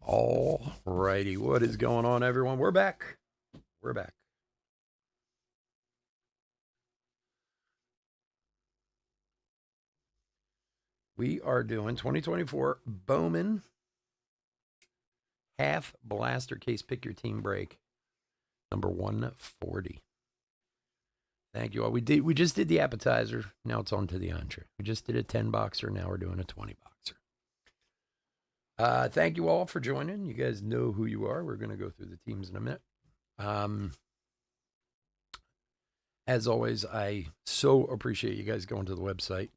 All righty. What is going on, everyone? We're back. We're back. We are doing 2024 Bowman half blaster case pick your team break number 140. Thank you all. We just did the appetizer. Now it's on to the entree. We just did a 10 boxer. Now we're doing a 20 boxer. Thank you all for joining. You guys know who you are. We're going to go through the teams in a minute. As always, I so appreciate you guys going to the website.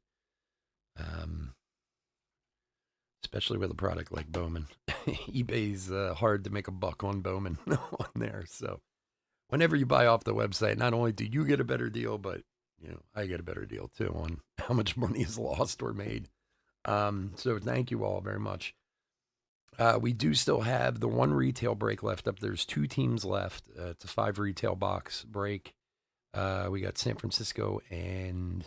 Especially with a product like Bowman. eBay's hard to make a buck on Bowman on there. So whenever you buy off the website, not only do you get a better deal, but I get a better deal too on how much money is lost or made. So thank you all very much. We do still have the one retail break left up. There's 2 teams left. It's a 5 retail box break. We got San Francisco and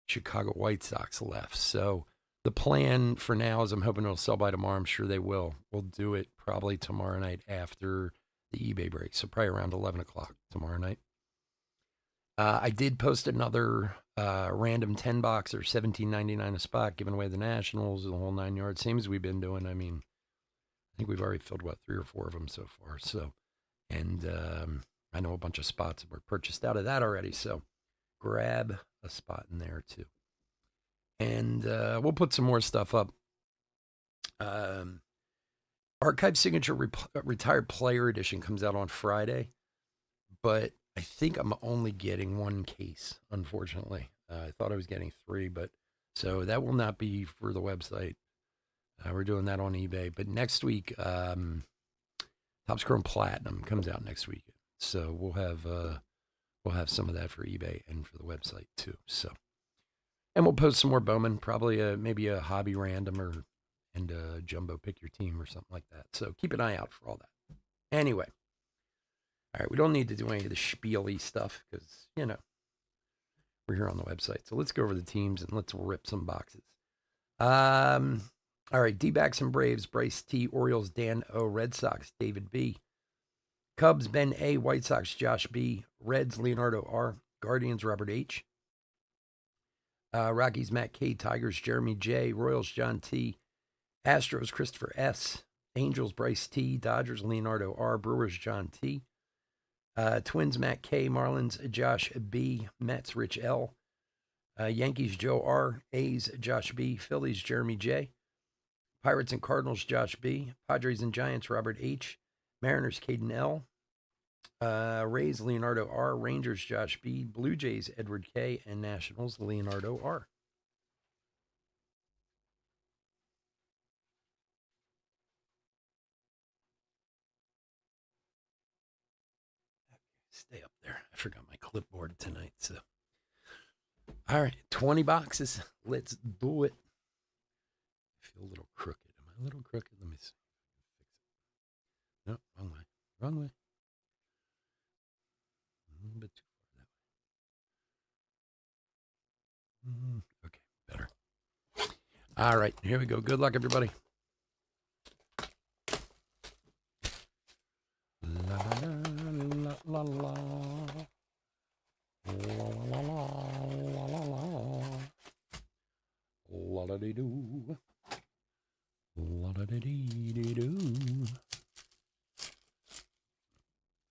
Chicago White Sox left. So the plan for now is I'm hoping it'll sell by tomorrow. I'm sure they will. We'll do it probably tomorrow night after the eBay break. So probably around 11 o'clock tomorrow night. I did post another random 10 box or $17.99 a spot, giving away the Nationals, the whole 9 yards. Same as we've been doing. I mean, I think we've already filled about 3 or 4 of them so far. So, and I know a bunch of spots were purchased out of that already. So grab a spot in there too. And we'll put some more stuff up. Archive Signature Retired Player Edition comes out on Friday, but I think I'm only getting 1 case, unfortunately. I thought I was getting 3, but so that will not be for the website. We're doing that on eBay. But next week, Topps Chrome Platinum comes out next week, so we'll have some of that for eBay and for the website too. So. And we'll post some more Bowman, probably maybe a hobby random and a jumbo pick your team or something like that. So keep an eye out for all that. Anyway, all right, we don't need to do any of the spiely stuff because, we're here on the website. So let's go over the teams and let's rip some boxes. All right, D-backs and Braves, Bryce T, Orioles, Dan O, Red Sox, David B, Cubs, Ben A, White Sox, Josh B, Reds, Leonardo R, Guardians, Robert H, Rockies, Matt K, Tigers, Jeremy J, Royals, John T, Astros, Christopher S, Angels, Bryce T, Dodgers, Leonardo R, Brewers, John T, Twins, Matt K, Marlins, Josh B, Mets, Rich L, Yankees, Joe R, A's, Josh B, Phillies, Jeremy J, Pirates and Cardinals, Josh B, Padres and Giants, Robert H, Mariners, Caden L, Rays, Leonardo R, Rangers, Josh B, Blue Jays, Edward K, and Nationals, Leonardo R. Stay up there. I forgot my clipboard tonight. So, all right, 20 boxes. Let's do it. I feel a little crooked. Am I a little crooked? Let me see. No, wrong way. Wrong way. A little bit too far that way. Okay, better. All right, here we go. Good luck, everybody. La la la la la. La la la la la la. La da dee doo. La da dee dee doo.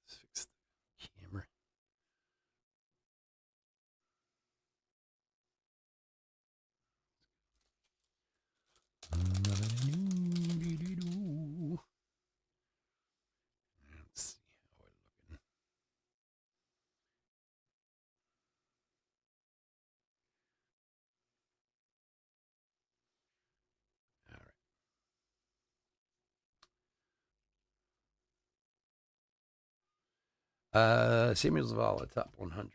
Let's fix the camera. La da dee dee doo. Let's see how we're looking. All right. Samuel Zavala, top 100.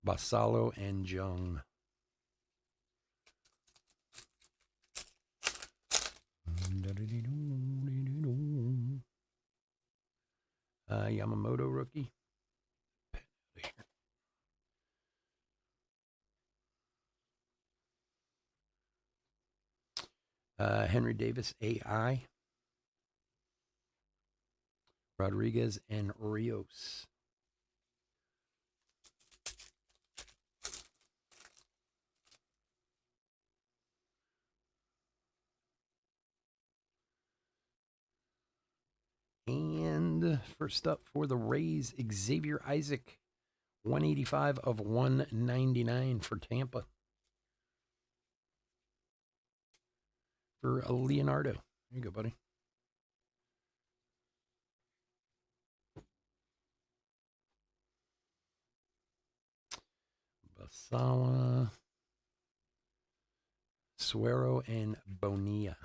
Basalo and Jung. Yamamoto rookie. Henry Davis, AI. Rodriguez and Rios. And first up for the Rays, Xavier Isaac, 185 of 199 for Tampa. For Leonardo. There you go, buddy. Basawa, Suero, and Bonilla.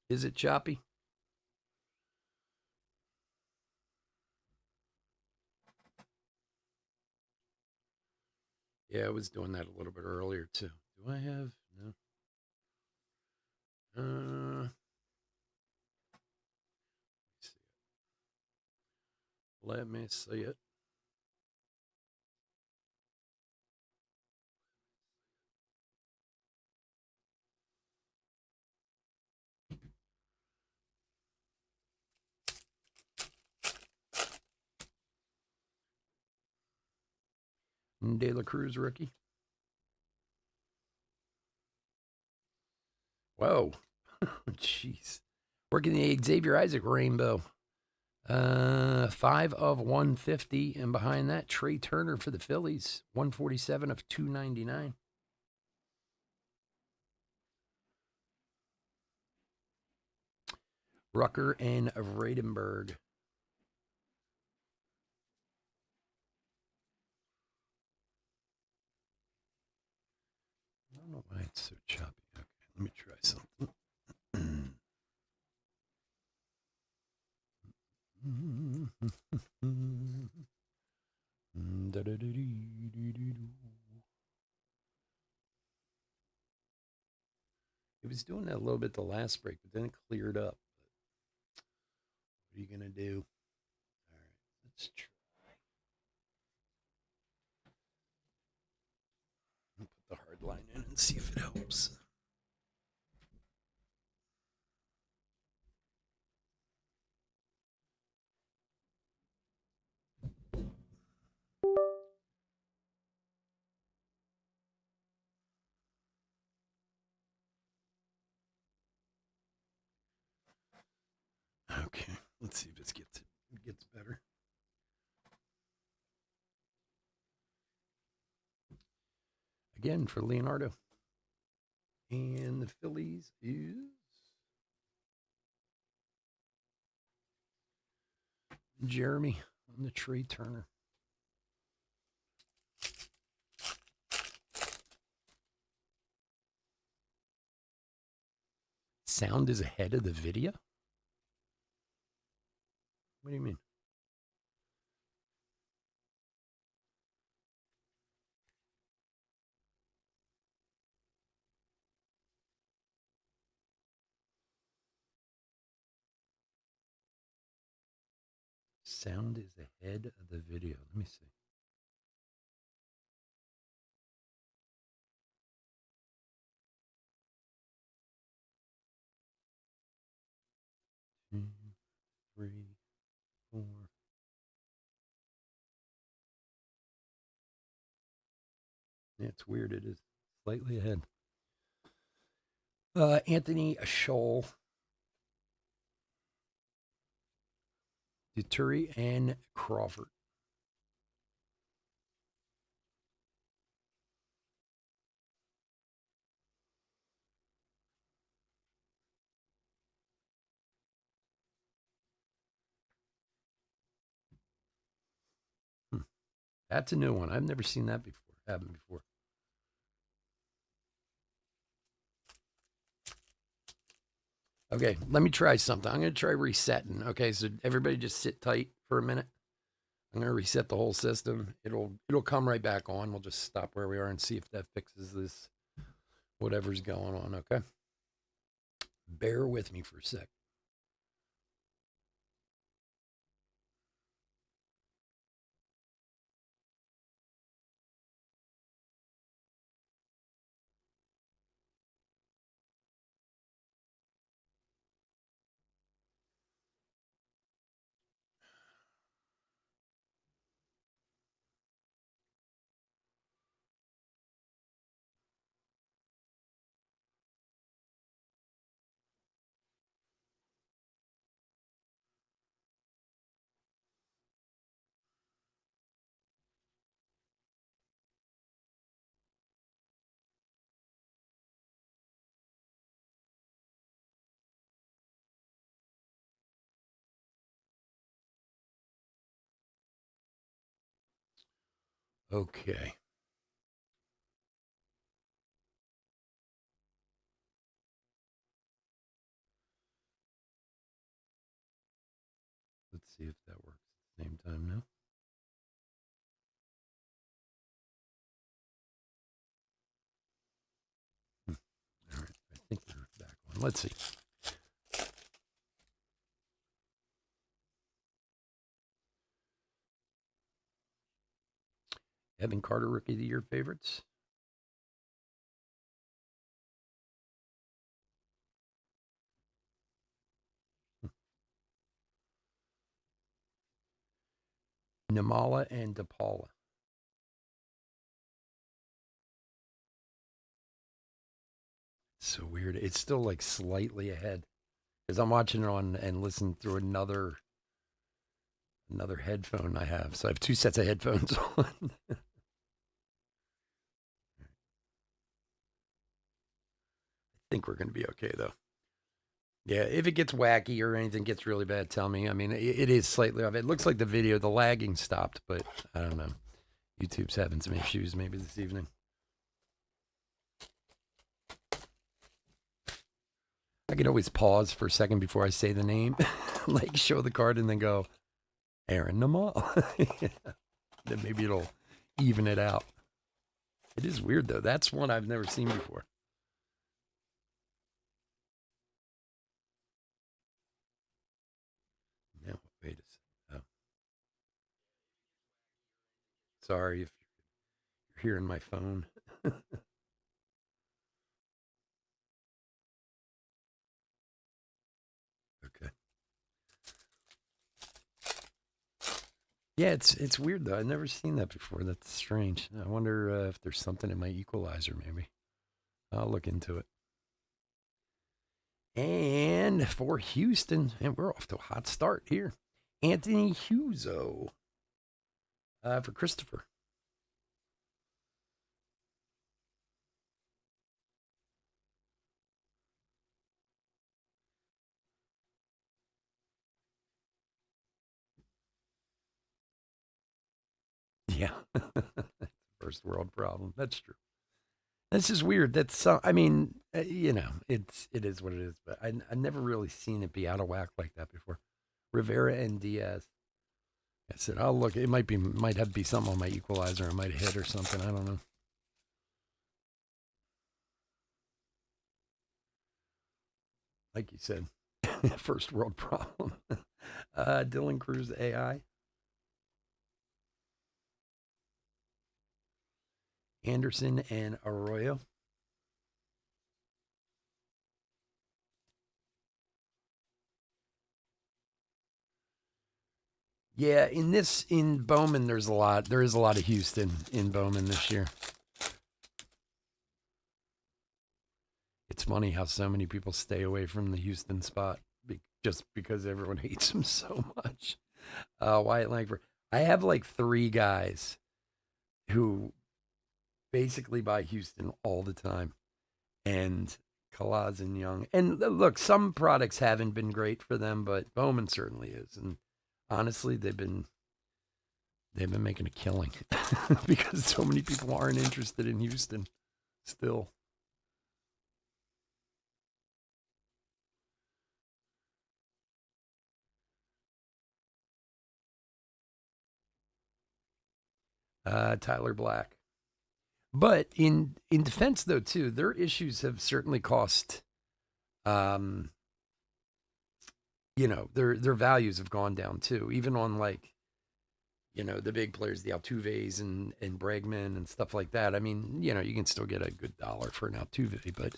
Is it choppy? Yeah, I was doing that a little bit earlier too. Do I have no? Let me see it. De La Cruz rookie. Whoa. Jeez. Working the Xavier Isaac rainbow. 5 of 150. And behind that, Trey Turner for the Phillies. 147 of 299. Rucker and Vradenberg. I don't know why it's so choppy. Okay, let me try something. It was doing that a little bit the last break, but then it cleared up. What are you going to do? All right, let's try. I'll put the hard line in and see if it helps. Okay, let's see if it gets better. Again for Leonardo. And the Phillies is Jeremy on the Trey Turner. Sound is ahead of the video? What do you mean? Sound is ahead of the video. Let me see. Two, three, four. Yeah, it's weird. It is slightly ahead. Anthony Scholl, Duturi, and Crawford. That's a new one. I've never seen that before. Happen before. Okay, let me try something. I'm going to try resetting. Okay, so everybody just sit tight for a minute. I'm going to reset the whole system. It'll come right back on. We'll just stop where we are and see if that fixes this whatever's going on, okay? Bear with me for a sec. Okay. Let's see if that works at the same time now. All right. I think we're back on. Let's see. Evan Carter, Rookie of the Year favorites. Namala and DePaula. So weird. It's still like slightly ahead because I'm watching it on and listening through another headphone I have. So I have two sets of headphones on. I think we're going to be okay though. Yeah, if it gets wacky or anything gets really bad, tell me. I mean, it is slightly off. It looks like the video, the lagging stopped, but I don't know. YouTube's having some issues maybe this evening. I can always pause for a second before I say the name, like show the card and then go, Aaron Namal. Yeah. Then maybe it'll even it out. It is weird though. That's one I've never seen before. No, wait a second. Oh, sorry if you're hearing my phone. Okay. Yeah, it's weird though. I've never seen that before. That's strange. I wonder if there's something in my equalizer. Maybe I'll look into it. And for Houston, and we're off to a hot start here. Anthony Huzo for Christopher. Yeah, first world problem. That's true. This is weird. That's I mean, it is what it is. But I never really seen it be out of whack like that before. Rivera and Diaz. I said, I'll look. It might have to be something on my equalizer. I might hit or something. I don't know. Like you said, first world problem. Dylan Cruz AI. Anderson and Arroyo. Yeah, in Bowman, there's a lot. There is a lot of Houston in Bowman this year. It's funny how so many people stay away from the Houston spot just because everyone hates him so much. Wyatt Langford. I have like three guys who basically buy Houston all the time, and Kalaz and Young. And look, some products haven't been great for them, but Bowman certainly is. And honestly, they've been making a killing because so many people aren't interested in Houston still. Tyler Black. But in defense, though, too, their issues have certainly cost. Um, their values have gone down too, even on like the big players, the Altuves and Bregman and stuff like that. I mean, you can still get a good dollar for an Altuve, but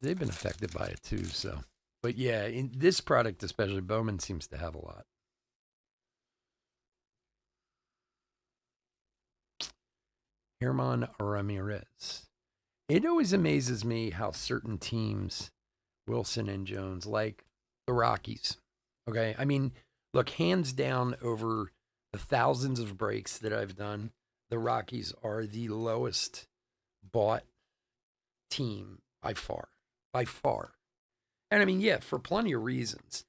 they've been affected by it too. So, but yeah, in this product especially, Bowman seems to have a lot. Herman Ramirez. It always amazes me how certain teams, Wilson and Jones, like the Rockies. Okay. I mean, look, hands down over the thousands of breaks that I've done, the Rockies are the lowest bought team by far. By far. And I mean, yeah, for plenty of reasons.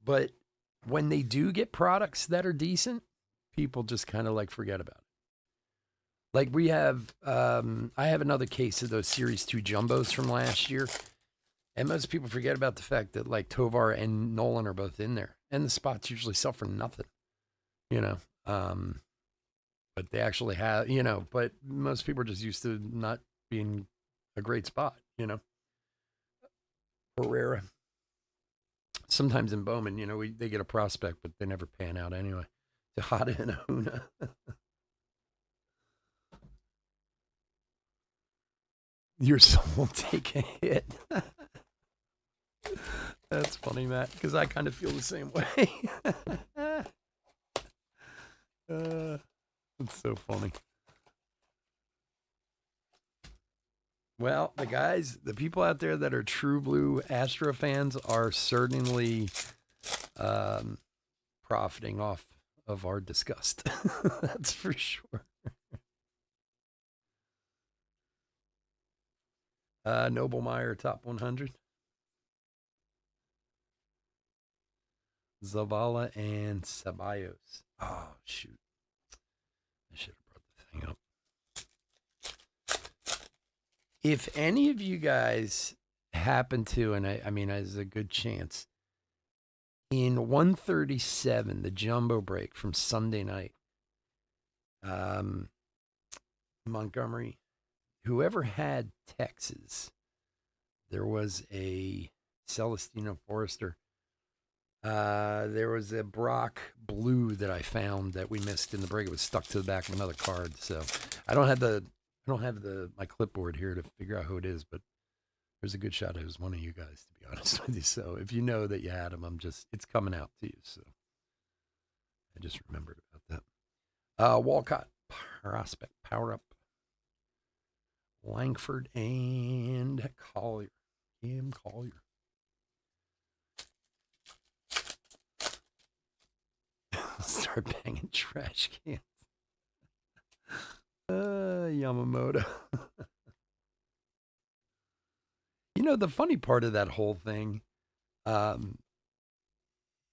But when they do get products that are decent, people just kind of like forget about it. Like we have, I have another case of those Series 2 jumbos from last year. And most people forget about the fact that like Tovar and Nolan are both in there. And the spots usually sell for nothing, you know. But they actually have, but most people are just used to not being a great spot, Herrera. Sometimes in Bowman, they get a prospect, but they never pan out anyway. Tejada and Ahuna. Your soul will take a hit. That's funny, Matt, because I kind of feel the same way. It's so funny. Well, the people out there that are true blue Astro fans are certainly profiting off of our disgust. That's for sure. Noblemeyer, top 100. Zavala and Ceballos. Oh, shoot. I should have brought the thing up. If any of you guys happen to, and I mean, there's a good chance, in 137, the jumbo break from Sunday night, Montgomery, whoever had Texas, there was a Celestino Forrester. There was a Brock blue that I found that we missed in the break. It was stuck to the back of another card. So I don't have my clipboard here to figure out who it is, but there's a good shot it was one of you guys, to be honest with you. So if you know that you had him, it's coming out to you. So I just remembered about that. Walcott prospect power up. Langford and Collier. Cam Collier. Start banging trash cans. Yamamoto. The funny part of that whole thing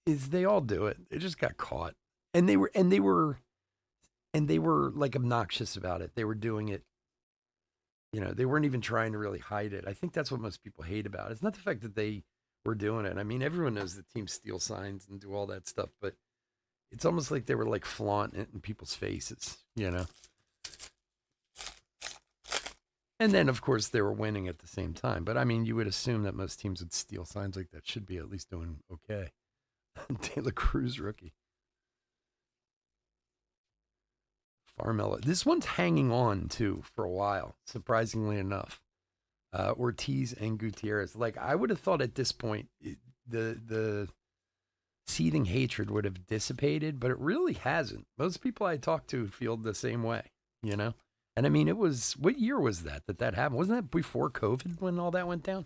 is they all do it. They just got caught. And they were like obnoxious about it. They were doing it. They weren't even trying to really hide it. I think that's what most people hate about it. It's not the fact that they were doing it. I mean, everyone knows the team steal signs and do all that stuff, but it's almost like they were like flaunting it in people's faces, And then, of course, they were winning at the same time. But I mean, you would assume that most teams would steal signs like that should be at least doing okay. De La Cruz rookie. Farmella. This one's hanging on, too, for a while, surprisingly enough. Ortiz and Gutierrez. Like, I would have thought at this point, the seething hatred would have dissipated, but it really hasn't. Most people I talk to feel the same way, And I mean, what year was that happened? Wasn't that before COVID when all that went down?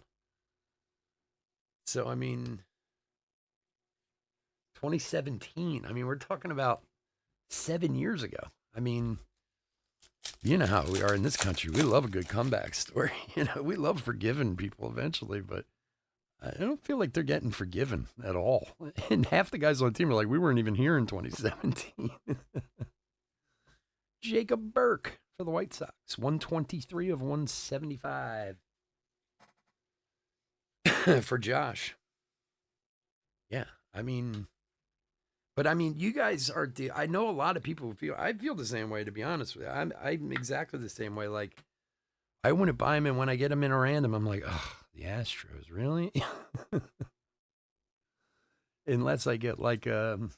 So, I mean, 2017. I mean, we're talking about 7 years ago. I mean, you know how we are in this country. We love a good comeback story. We love forgiving people eventually, but I don't feel like they're getting forgiven at all. And half the guys on the team are like, we weren't even here in 2017. Jacob Burke for the White Sox, 123 of 175. For Josh. Yeah, I mean, you guys are, I know a lot of people I feel the same way, to be honest with you. I'm exactly the same way. Like, I wouldn't buy him, and when I get him in a random, I'm like, oh, the Astros, really? Unless I get like, an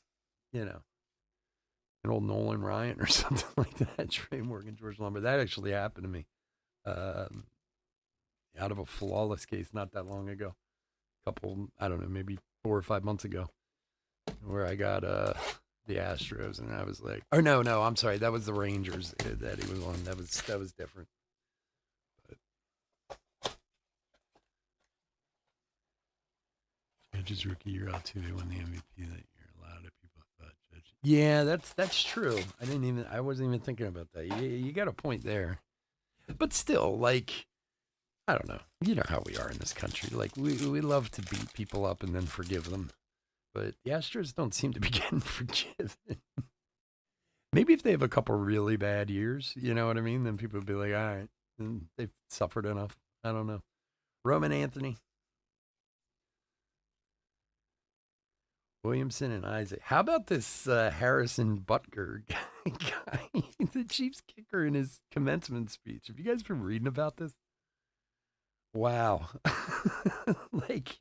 old Nolan Ryan or something like that, Trey Morgan, George Lumber. That actually happened to me out of a flawless case not that long ago. I don't know, maybe 4 or 5 months ago, where I got the Astros, and I was like, oh, no, I'm sorry. That was the Rangers that he was on. That was different. Judge's rookie year out too. They won the MVP that year. A lot of people thought Judge. Yeah, that's true. I wasn't even thinking about that. You got a point there. But still, like, I don't know. You know how we are in this country. Like, we love to beat people up and then forgive them. But the Astros don't seem to be getting forgiven. Maybe if they have a couple really bad years, you know what I mean? Then people would be like, all right, they've suffered enough. I don't know. Roman Anthony, Williamson, and Isaac. How about this Harrison Butker guy, the Chiefs kicker in his commencement speech? Have you guys been reading about this? Wow. Like,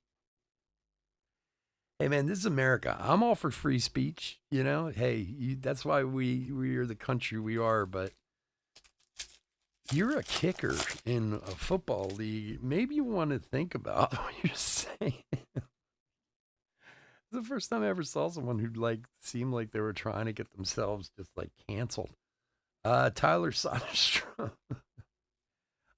hey man, this is America. I'm all for free speech. You know, hey, that's why we are the country we are. But you're a kicker in a football league. Maybe you want to think about what you're saying. The first time I ever saw someone who like seemed like they were trying to get themselves just like canceled. Tyler Soderstrom.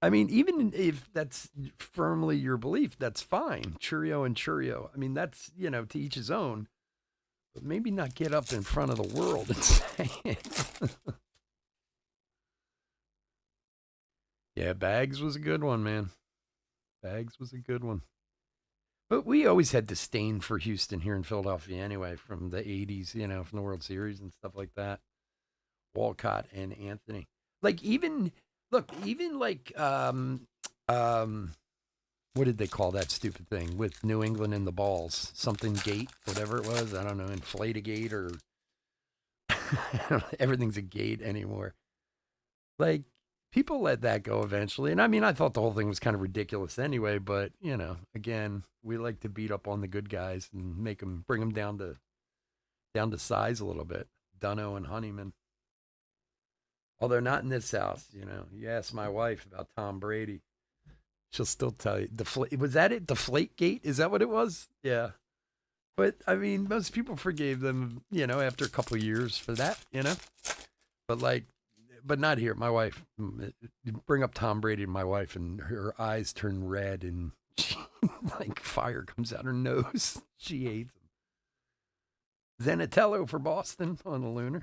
I mean, even if that's firmly your belief, that's fine. Churio and Churio. I mean, that's, to each his own. But maybe not get up in front of the world and say it. Yeah, Bags was a good one, man. Bags was a good one. But we always had disdain for Houston here in Philadelphia anyway, from the 80s, from the World Series and stuff like that. Walcott and Anthony. Like, even like, what did they call that stupid thing with New England and the balls? Something gate, whatever it was. I don't know, inflate a gate or everything's a gate anymore. Like, people let that go eventually. And I mean, I thought the whole thing was kind of ridiculous anyway, but, again, we like to beat up on the good guys and bring them down to size a little bit. Dunno and Honeyman. Although not in this house, You ask my wife about Tom Brady, she'll still tell you. Was that it? Deflate Gate? Is that what it was? Yeah. But I mean, most people forgave them, after a couple of years for that. But but not here. My wife, bring up Tom Brady to my wife, and her eyes turn red, and she, like fire comes out her nose. She hates him. Zenatello for Boston on the Lunar.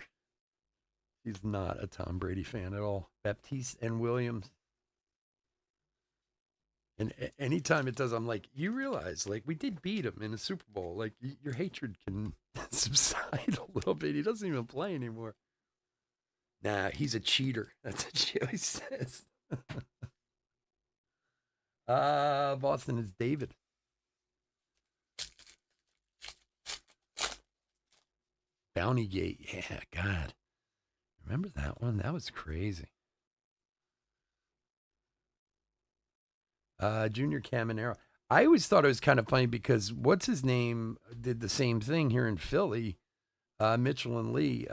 He's not a Tom Brady fan at all. Baptiste and Williams. And anytime it does, I'm like, you realize, like, we did beat him in the Super Bowl. Like, your hatred can subside a little bit. He doesn't even play anymore. Nah, he's a cheater. That's what she always says. Boston is David. Bounty Gate. Yeah, God. Remember that one? That was crazy. Junior Caminero. I always thought it was kind of funny because what's his name did the same thing here in Philly. Mitchell and Lee.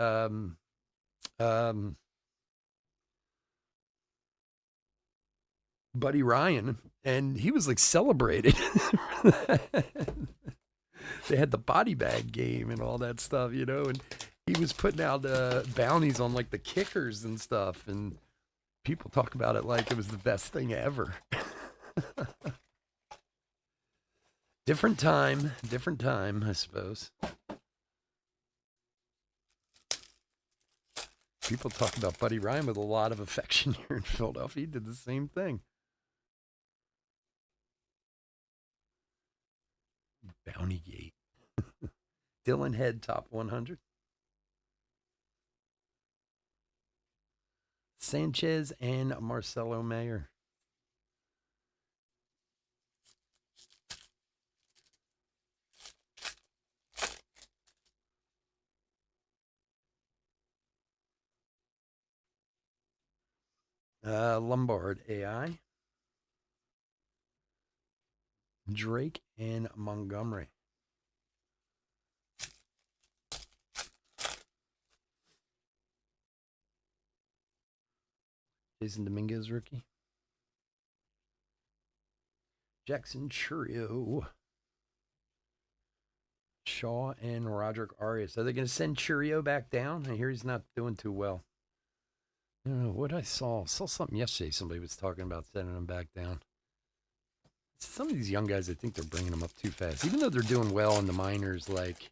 Buddy Ryan, and he was like celebrated. They had the body bag game and all that stuff, and he was putting out bounties on like the kickers and stuff, and people talk about it like it was the best thing ever. Different time, I suppose. People talk about Buddy Ryan with a lot of affection here in Philadelphia. He did the same thing. Bounty Gate. Dylan Head, top 100. Sanchez and Marcelo Mayer. Lombard AI. Drake and Montgomery. Jason Dominguez rookie. Jackson Churio. Shaw and Roderick Arias. Are they going to send Churio back down? I hear he's not doing too well. I don't know what I saw. I saw something yesterday. Somebody was talking about sending him back down. Some of these young guys, I think they're bringing them up too fast. Even though they're doing well in the minors, like,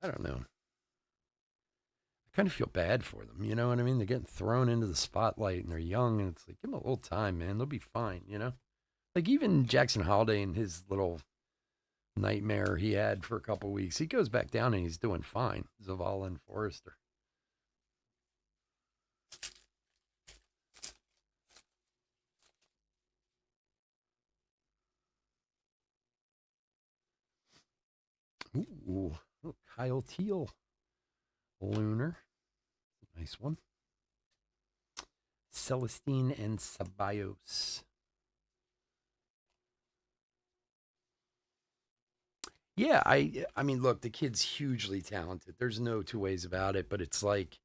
I don't know. I kind of feel bad for them. You know what I mean? They're getting thrown into the spotlight and they're young, and it's like, give them a little time, man. They'll be fine. Like even Jackson Holiday and his little nightmare he had for a couple of weeks, he goes back down and he's doing fine. Zavala and Forrester. Ooh, Kyle Teal, Lunar, nice one. Celestine and Ceballos. Yeah, I mean, look, the kid's hugely talented. There's no two ways about it, but it's like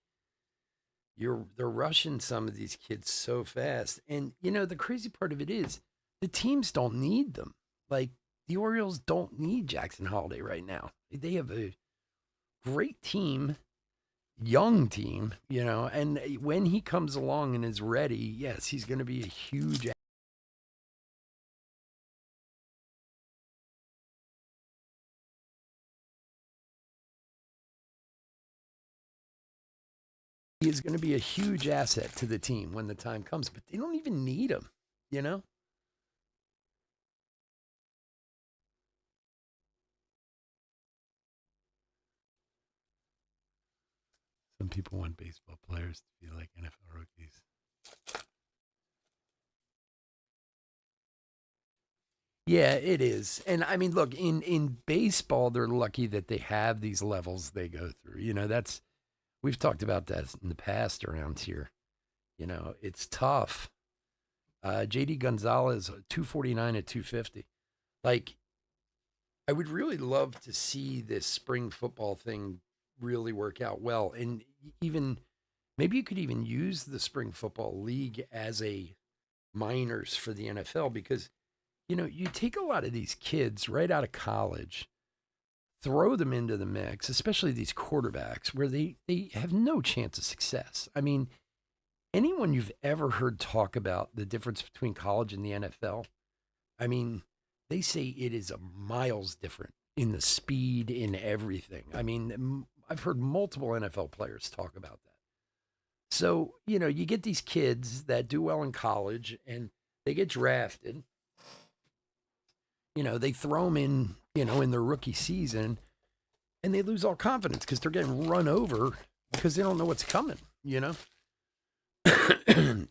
they're rushing some of these kids so fast. And the crazy part of it is the teams don't need them. Like the Orioles don't need Jackson Holiday right now. They have a great team, young team, and when he comes along and is ready, yes, he's going to be a huge. He is going to be a huge asset to the team when the time comes, but they don't even need him, you know? Some people want baseball players to be like NFL rookies. Yeah, it is. And I mean, look, in baseball, they're lucky that they have these levels they go through. That's we've talked about that in the past around here. It's tough. JD Gonzalez 249 at 250. Like I would really love to see this spring football thing really work out well. And even maybe you could even use the spring football league as a minors for the NFL because you take a lot of these kids right out of college, throw them into the mix, especially these quarterbacks where they have no chance of success. I mean, anyone you've ever heard talk about the difference between college and the NFL, I mean, they say it is a miles different in the speed, in everything. I mean, I've heard multiple NFL players talk about that. So, you get these kids that do well in college and they get drafted. They throw them in their rookie season and they lose all confidence because they're getting run over because they don't know what's coming.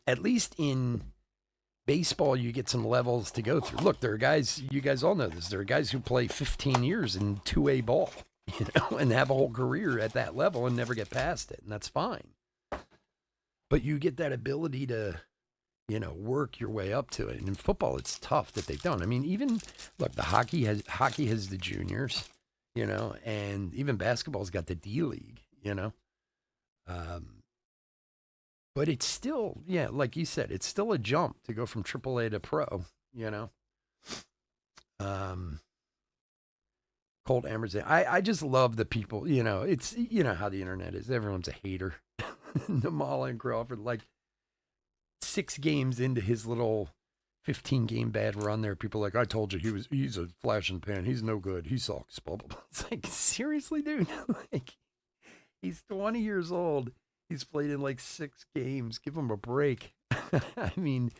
At least in baseball, you get some levels to go through. Look, there are guys, you guys all know this, there are guys who play 15 years in 2A ball, and have a whole career at that level and never get past it. And that's fine. But you get that ability to, work your way up to it. And in football, it's tough that they don't. I mean, even look, the hockey has the juniors, and even basketball's got the D League, Um, but it's still, yeah, like you said, it's still a jump to go from AAA to pro, you know. Um, Colt Emerson. I just love the people, it's how the internet is. Everyone's a hater. Namala and Crawford, like 6 games into his little 15-game bad run there, people are like, I told you he's a flash in the pan. He's no good. He sucks. Blah, blah, blah. It's like, seriously, dude? Like, he's 20 years old. He's played in like 6 games. Give him a break. I mean,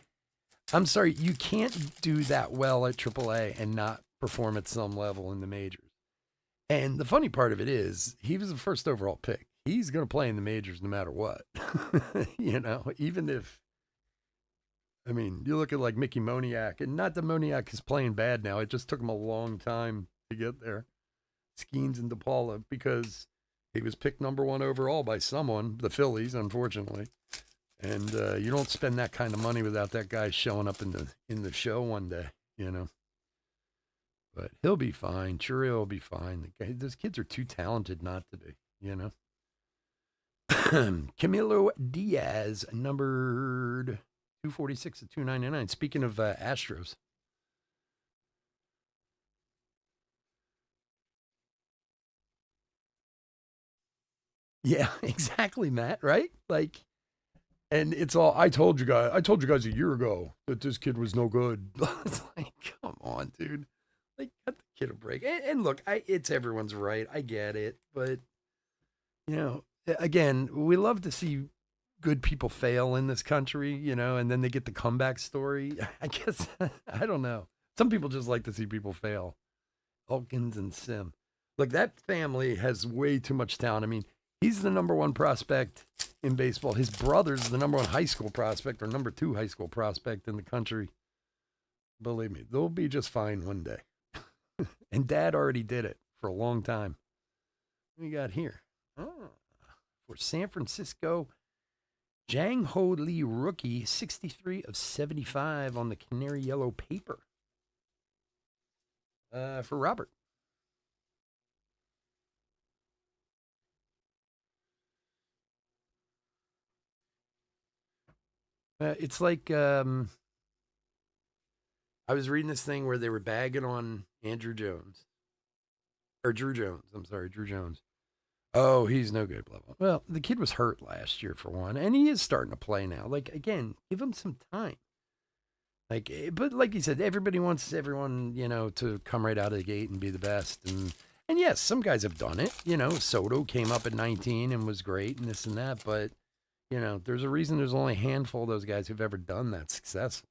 I'm sorry, you can't do that well at AAA and not perform at some level in the majors. And the funny part of it is, he was the first overall pick. He's going to play in the majors no matter what. Even if, I mean, you look at like Mickey Moniak, and not that Moniak is playing bad now. It just took him a long time to get there. Skeens and DePaula, because he was picked number 1 overall by someone, the Phillies, unfortunately. And you don't spend that kind of money without that guy showing up in the show one day. But he'll be fine. Churio will be fine. Those kids are too talented not to be. Camilo Diaz, numbered 246 to 299. Speaking of Astros. Yeah, exactly, Matt, right? Like, and it's all I told you guys a year ago that this kid was no good. It's like, come on, dude. Like, cut the kid a break. And look, it's everyone's right. I get it, but again, we love to see good people fail in this country, and then they get the comeback story. I guess I don't know. Some people just like to see people fail. Elkins and Sim. Look, that family has way too much talent. I mean, he's the number 1 prospect in baseball. His brother's the number 1 high school prospect or number 2 high school prospect in the country. Believe me, they'll be just fine one day. And dad already did it for a long time. What we got here? For San Francisco, Jang Ho Lee rookie, 63 of 75 on the canary yellow paper. For Robert. It's like I was reading this thing where they were bagging on Andrew Jones. Or Drew Jones. I'm sorry, Drew Jones. Oh, he's no good, blah, blah. Well, the kid was hurt last year for one, and he is starting to play now. Like, again, give him some time. Like, but like you said, everybody wants everyone, to come right out of the gate and be the best. And yes, some guys have done it. Soto came up at 19 and was great and this and that. But, there's a reason there's only a handful of those guys who've ever done that successfully.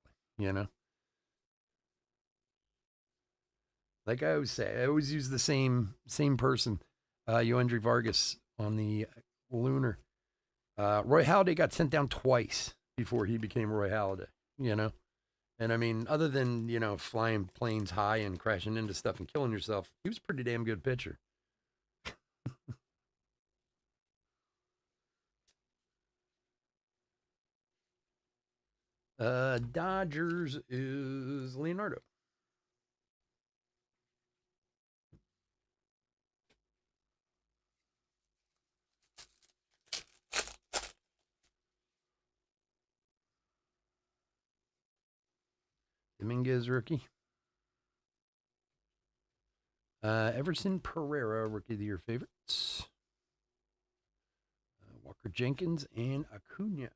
Like I always say, I always use the same person, Yoendry Vargas on the Lunar. Roy Halladay got sent down twice before he became Roy Halladay. And I mean, other than flying planes high and crashing into stuff and killing yourself, he was a pretty damn good pitcher. Dodgers is Leonardo. Dominguez rookie. Everson Pereira, rookie of the year favorites. Walker Jenkins and Acuna.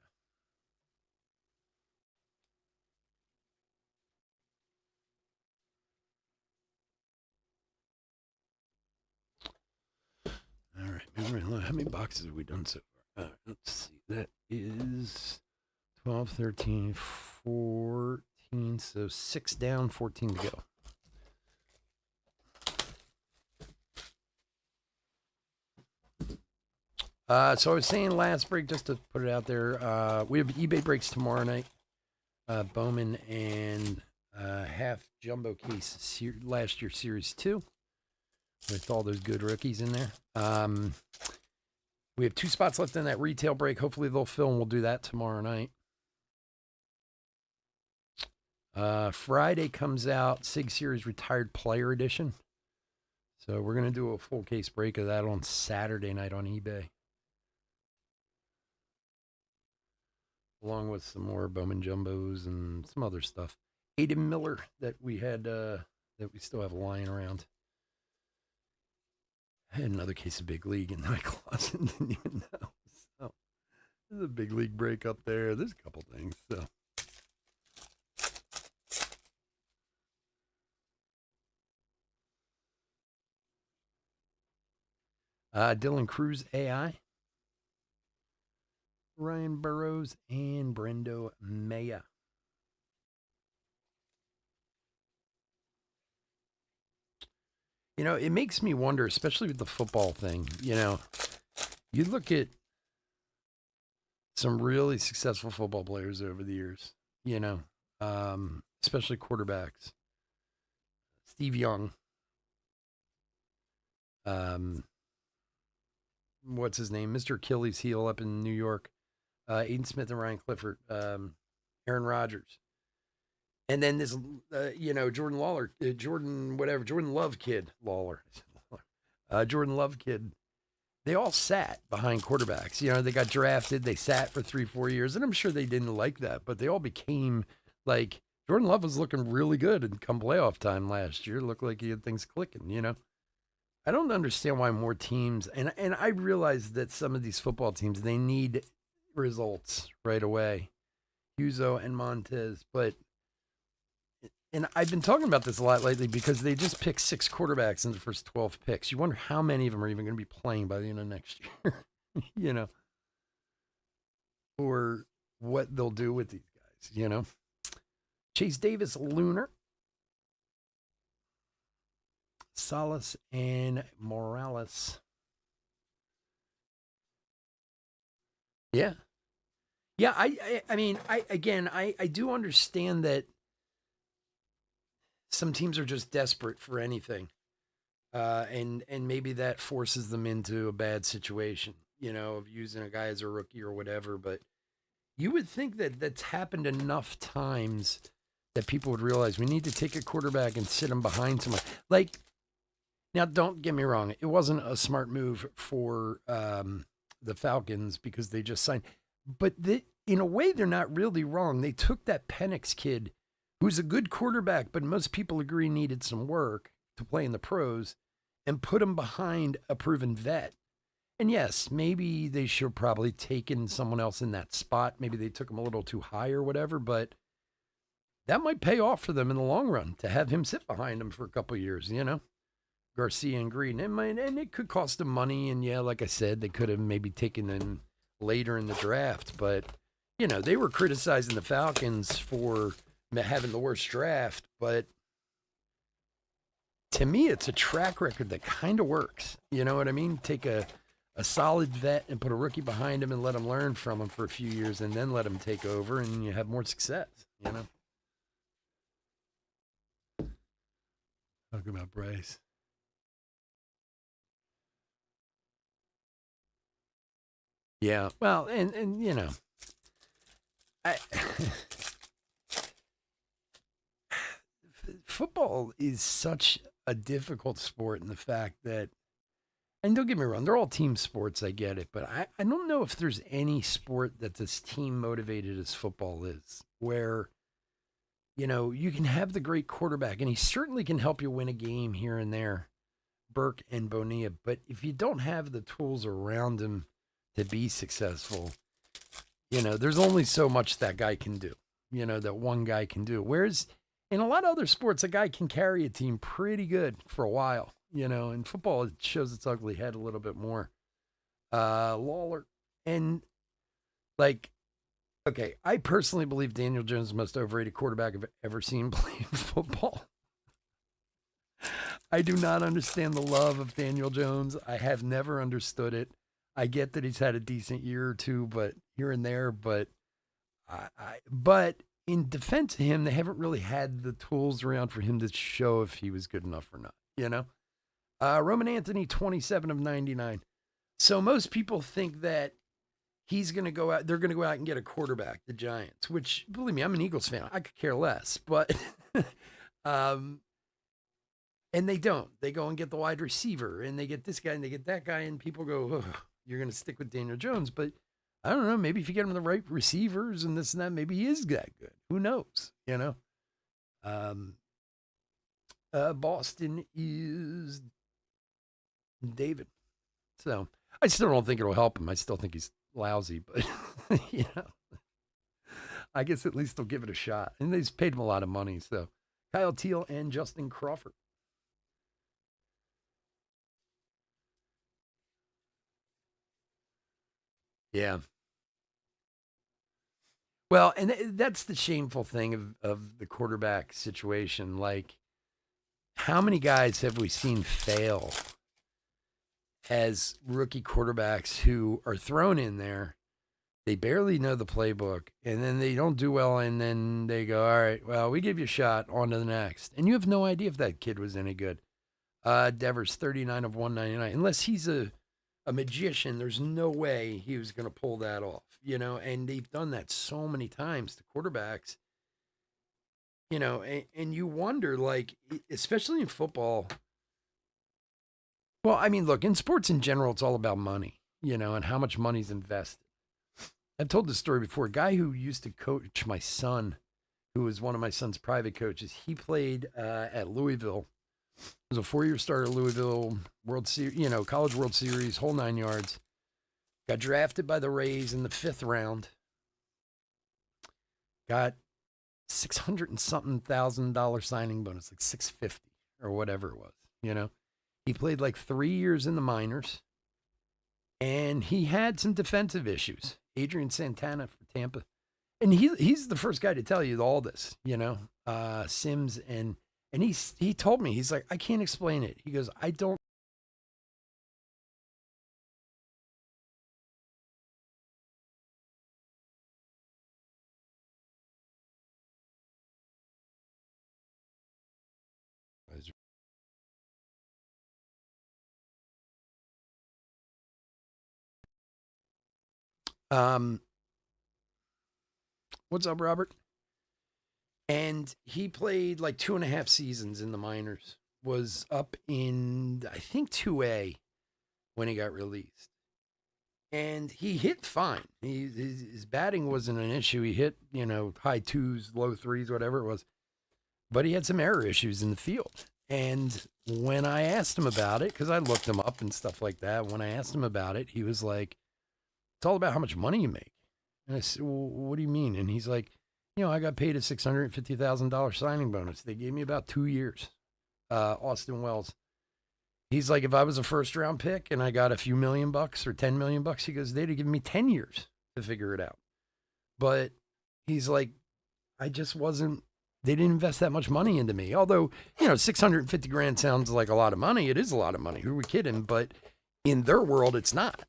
All right, how many boxes have we done so far? Let's see. That is 12, 13, 14. So 6 down, 14 to go. So I was saying last break, just to put it out there, we have eBay breaks tomorrow night. Bowman and half jumbo case last year Series 2 with all those good rookies in there. We have 2 spots left in that retail break. Hopefully they'll fill, and we'll do that tomorrow night. Friday comes out Sig Series Retired Player Edition. So we're going to do a full case break of that on Saturday night on eBay. Along with some more Bowman Jumbos and some other stuff. Aiden Miller that we had, that we still have lying around. I had another case of Big League in my closet and didn't even know. So there's a Big League break up there. There's a couple things. So Dylan Cruz AI. Ryan Burrows and Brendo Maya. It makes me wonder, especially with the football thing. You look at some really successful football players over the years, especially quarterbacks. Steve Young. What's his name? Mr. Achilles heel up in New York. Aiden Smith and Ryan Clifford. Aaron Rodgers. And then this, Jordan Lawler, Jordan Love kid, Lawler. Jordan Love kid. They all sat behind quarterbacks. They got drafted. They sat for 3-4 years. And I'm sure they didn't like that. But they all became like, Jordan Love was looking really good. And come playoff time last year, looked like he had things clicking, I don't understand why more teams, and I realize that some of these football teams, they need results right away. Huzo and Montez. And I've been talking about this a lot lately because they just picked 6 quarterbacks in the first 12 picks. You wonder how many of them are even going to be playing by the end of next year, or what they'll do with these guys, Chase Davis, Lunar, Salas, and Morales. Yeah. Yeah, I mean, I do understand that some teams are just desperate for anything. And maybe that forces them into a bad situation, of using a guy as a rookie or whatever. But you would think that that's happened enough times that people would realize we need to take a quarterback and sit him behind someone. Like, now, don't get me wrong, it wasn't a smart move for the Falcons because they just signed. But in a way, they're not really wrong. They took that Penix kid, who's a good quarterback, but most people agree needed some work to play in the pros, and put him behind a proven vet. And yes, maybe they should probably taken someone else in that spot. Maybe they took him a little too high or whatever, but that might pay off for them in the long run to have him sit behind them for a couple of years. Garcia and Green. And it could cost them money. And yeah, like I said, they could have maybe taken them later in the draft. But, they were criticizing the Falcons for having the worst draft. But to me, it's a track record that kind of works. You know what I mean? Take a solid vet and put a rookie behind him and let him learn from him for a few years and then let him take over and you have more success. Talk about Bryce. Yeah. Well, and I football is such a difficult sport in the fact that, and don't get me wrong, they're all team sports. I get it. But I don't know if there's any sport that's as team motivated as football is, where, you can have the great quarterback, and he certainly can help you win a game here and there, Burke and Bonilla. But if you don't have the tools around him to be successful, there's only so much that guy can do, that one guy can do. Whereas in a lot of other sports, a guy can carry a team pretty good for a while. In football, it shows its ugly head a little bit more. Lawler. And, like, okay, I personally believe Daniel Jones is the most overrated quarterback I've ever seen play football. I do not understand the love of Daniel Jones. I have never understood it. I get that he's had a decent year or two, but here and there. But but in defense of him, they haven't really had the tools around for him to show if he was good enough or not. Roman Anthony, 27 of 99. So most people think that he's going to go out. They're going to go out and get a quarterback, the Giants. Which, believe me, I'm an Eagles fan. I could care less, but and they don't. They go and get the wide receiver, and they get this guy, and they get that guy, and people go, oh, "You're going to stick with Daniel Jones." But I don't know. Maybe if you get him the right receivers and this and that, maybe he is that good. Who knows? Um, Boston is David. So I still don't think it'll help him. I still think he's lousy, but you know, I guess at least they'll give it a shot. And they've paid him a lot of money. So Kyle Teal and Justin Crawford. Yeah. Well, and that's the shameful thing of the quarterback situation. Like, how many guys have we seen fail as rookie quarterbacks who are thrown in there? They barely know the playbook, and then they don't do well, and then they go, "All right, well, we give you a shot. On to the next." And you have no idea if that kid was any good. Devers, 39 of 199. Unless he's a magician, there's no way he was going to pull that off. And they've done that so many times to quarterbacks, and you wonder, like, especially in football. Well, I mean, look, in sports in general, it's all about money, and how much money's invested. I've told this story before. A guy who used to coach my son, who was one of my son's private coaches, he played at Louisville. He was a 4-year starter at Louisville, World Series, College World Series, whole 9 yards. Got drafted by the Rays in the 5th round. Got 600 and something $1,000 signing bonus, like 650 or whatever it was. He played like 3 years in the minors, and he had some defensive issues. Adrian Santana for Tampa, and he's the first guy to tell you all this. Sims and he told me, he's like, I can't explain it. He goes, I don't Um, what's up, Robert? And he played like 2.5 seasons in the minors. Was up in I think 2A when he got released, and he hit fine. His batting wasn't an issue. He hit high twos, low threes, whatever it was. But he had some error issues in the field. And when I asked him about it, because I looked him up and stuff like that, when I asked him about it, he was like, "It's all about how much money you make." And I said, "Well, what do you mean?" And he's like, I got paid a $650,000 signing bonus. They gave me about 2 years. Austin Wells. He's like, if I was a first round pick and I got a few $1 million or $10 million, he goes, they'd have given me 10 years to figure it out. But he's like, I just wasn't, they didn't invest that much money into me. Although, 650 grand sounds like a lot of money. It is a lot of money. Who are we kidding? But in their world, it's not,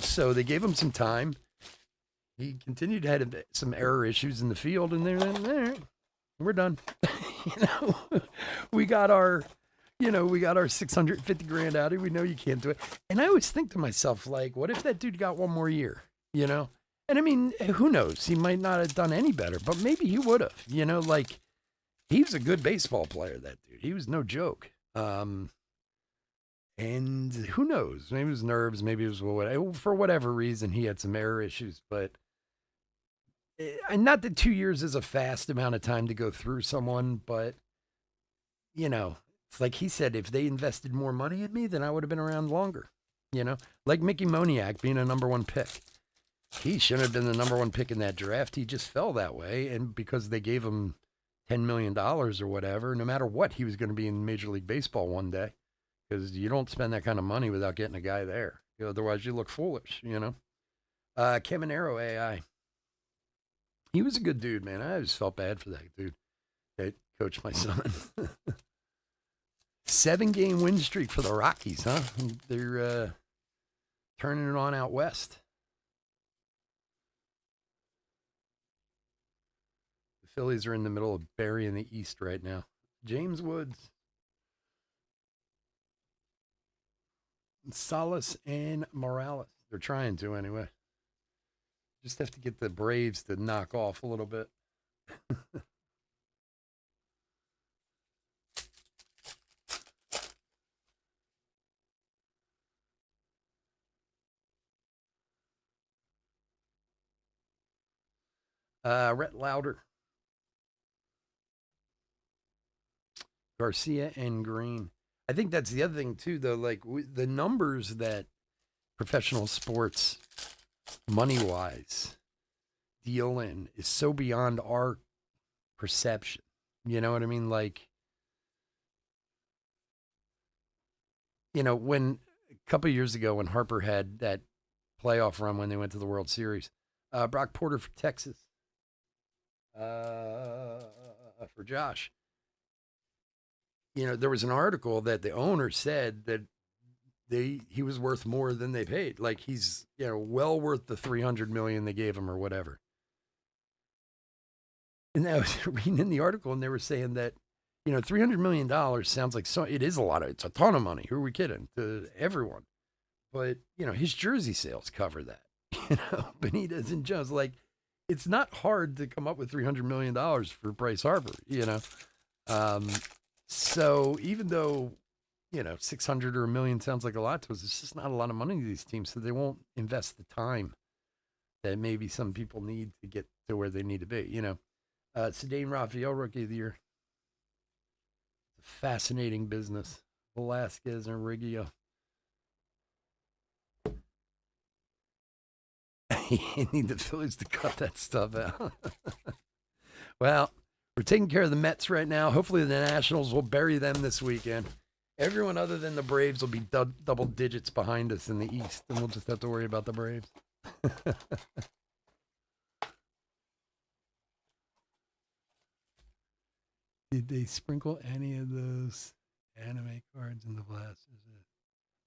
so they gave him some time. He continued to have some error issues in the field, and they're like, all right, we're done. we got our, we got our 650 grand out of it. We know you can't do it. And I always think to myself, like, what if that dude got one more year, And I mean, who knows? He might not have done any better, but maybe he would have, like, he was a good baseball player, that dude. He was no joke. And who knows? Maybe it was nerves. Maybe it was for whatever reason, he had some error issues, but not that 2 years is a fast amount of time to go through someone, but it's like he said, if they invested more money in me, then I would have been around longer. Like Mickey Moniak being a number one pick. He shouldn't have been the number one pick in that draft. He just fell that way, and because they gave him $10 million or whatever, no matter what, he was going to be in Major League Baseball one day, because you don't spend that kind of money without getting a guy there. Otherwise, you look foolish. Caminero AI. He was a good dude, man. I always felt bad for that dude that coached my son. 7-game win streak for the Rockies, huh? They're turning it on out west. The Phillies are in the middle of burying the East right now. James Woods, Salas, and Morales. They're trying to anyway. Just have to get the Braves to knock off a little bit. Rhett Lauder, Garcia, and Green. I think that's the other thing too, though. Like the numbers that professional sports, money-wise, deal in is so beyond our perception. You know what I mean? Like, when a couple of years ago when Harper had that playoff run when they went to the World Series, Brock Porter for Texas, for Josh. There was an article that the owner said that he was worth more than they paid. Like he's well worth the $300 million they gave him or whatever. And I was reading in the article, and they were saying that $300 million sounds like it is a lot of, it's a ton of money. Who are we kidding? To everyone. But his jersey sales cover that. Benitez and Jones, like, it's not hard to come up with $300 million for Bryce Harper. So even though 600 or $1 million sounds like a lot to us, it's just not a lot of money to these teams, so they won't invest the time that maybe some people need to get to where they need to be. Cedane Raphael, Rookie of the Year. It's a fascinating business. Velasquez and Riggio. You need the Phillies to cut that stuff out. Well, we're taking care of the Mets right now. Hopefully the Nationals will bury them this weekend. Everyone other than the Braves will be double digits behind us in the East, and we'll just have to worry about the Braves. Did they sprinkle any of those anime cards in the blasters?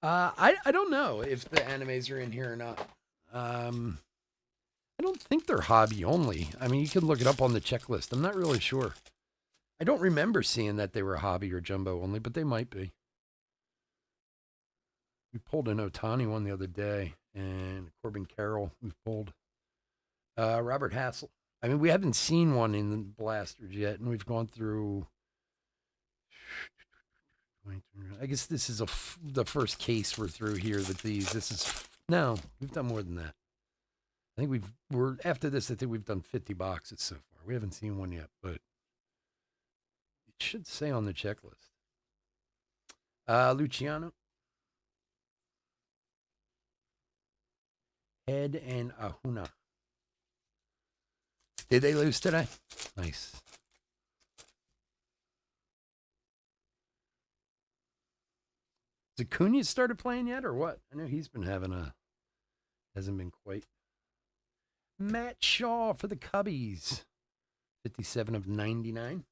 I don't know if the animes are in here or not. I don't think they're hobby only. I mean, you can look it up on the checklist. I'm not really sure. I don't remember seeing that they were hobby or jumbo only, but they might be. We pulled an Otani one the other day, and Corbin Carroll we pulled. Robert Hassel. I mean, we haven't seen one in the blasters yet, and we've gone through. I guess this is the first case we're through here with these. This is no, we've done more than that. I think we're after this. I think we've done 50 boxes so far. We haven't seen one yet, but it should say on the checklist. Luciano, Head, and Ahuna. Did they lose today? Nice. Has Acuna started playing yet, or what? I know he's been having hasn't been quite. Matt Shaw for the Cubbies. 57 of 99.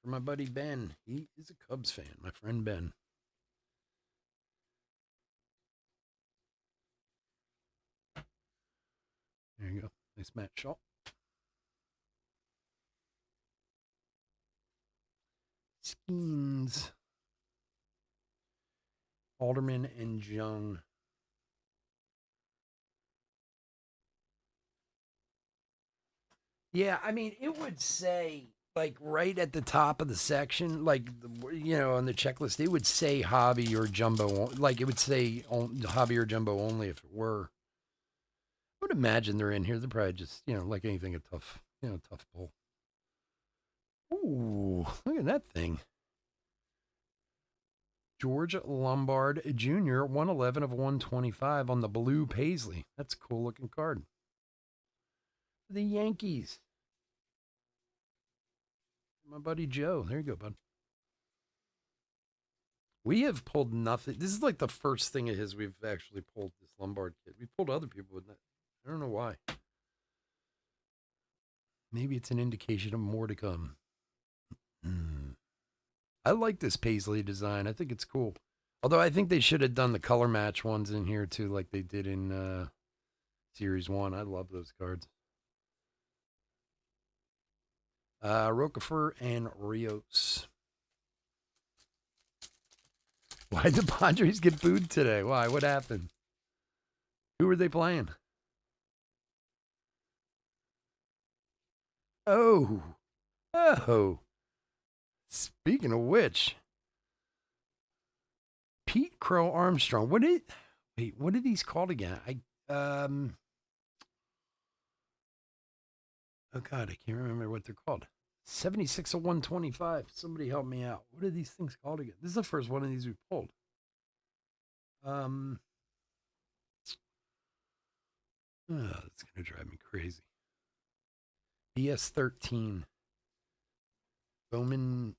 For my buddy Ben. He is a Cubs fan, my friend Ben. There you go. Nice Matt Shaw. Skeens. Alderman and Jung. Yeah, I mean, it would say, like, right at the top of the section, like, on the checklist, it would say hobby or jumbo. Like, it would say hobby or jumbo only if it were. I would imagine they're in here. They're probably just, like anything, a tough pull. Ooh, look at that thing. George Lombard Jr., 111 of 125 on the blue Paisley. That's a cool looking card. The Yankees. My buddy Joe. There you go, bud. We have pulled nothing. This is like the first thing of his we've actually pulled, this Lombard kid. We pulled other people with that. I don't know why. Maybe it's an indication of more to come. I like this Paisley design. I think it's cool. Although I think they should have done the color match ones in here too, like they did in Series 1. I love those cards. Rocafort and Rios. Why did the Padres get booed today? Why? What happened? Who were they playing? Oh. Speaking of which, Pete Crow Armstrong. What are these called again? Oh God, I can't remember what they're called. 76 of 125. Somebody help me out. What are these things called again? This is the first one of these we pulled. That's gonna drive me crazy. BS13. Bowman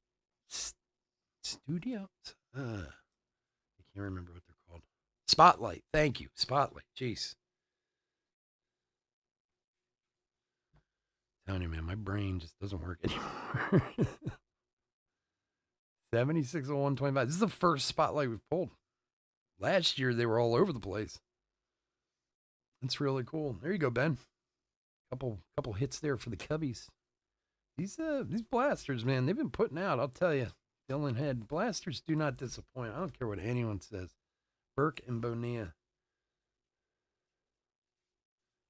Studios. I can't remember what they're called. Spotlight. Thank you. Spotlight. Jeez. Telling you, man, my brain just doesn't work anymore. 76 of 125. This is the first Spotlight we've pulled. Last year they were all over the place. That's really cool. There you go, Ben. Couple hits there for the Cubbies. These blasters, man, they've been putting out. I'll tell you, Dylan Head, blasters do not disappoint. I don't care what anyone says. Burke and Bonilla.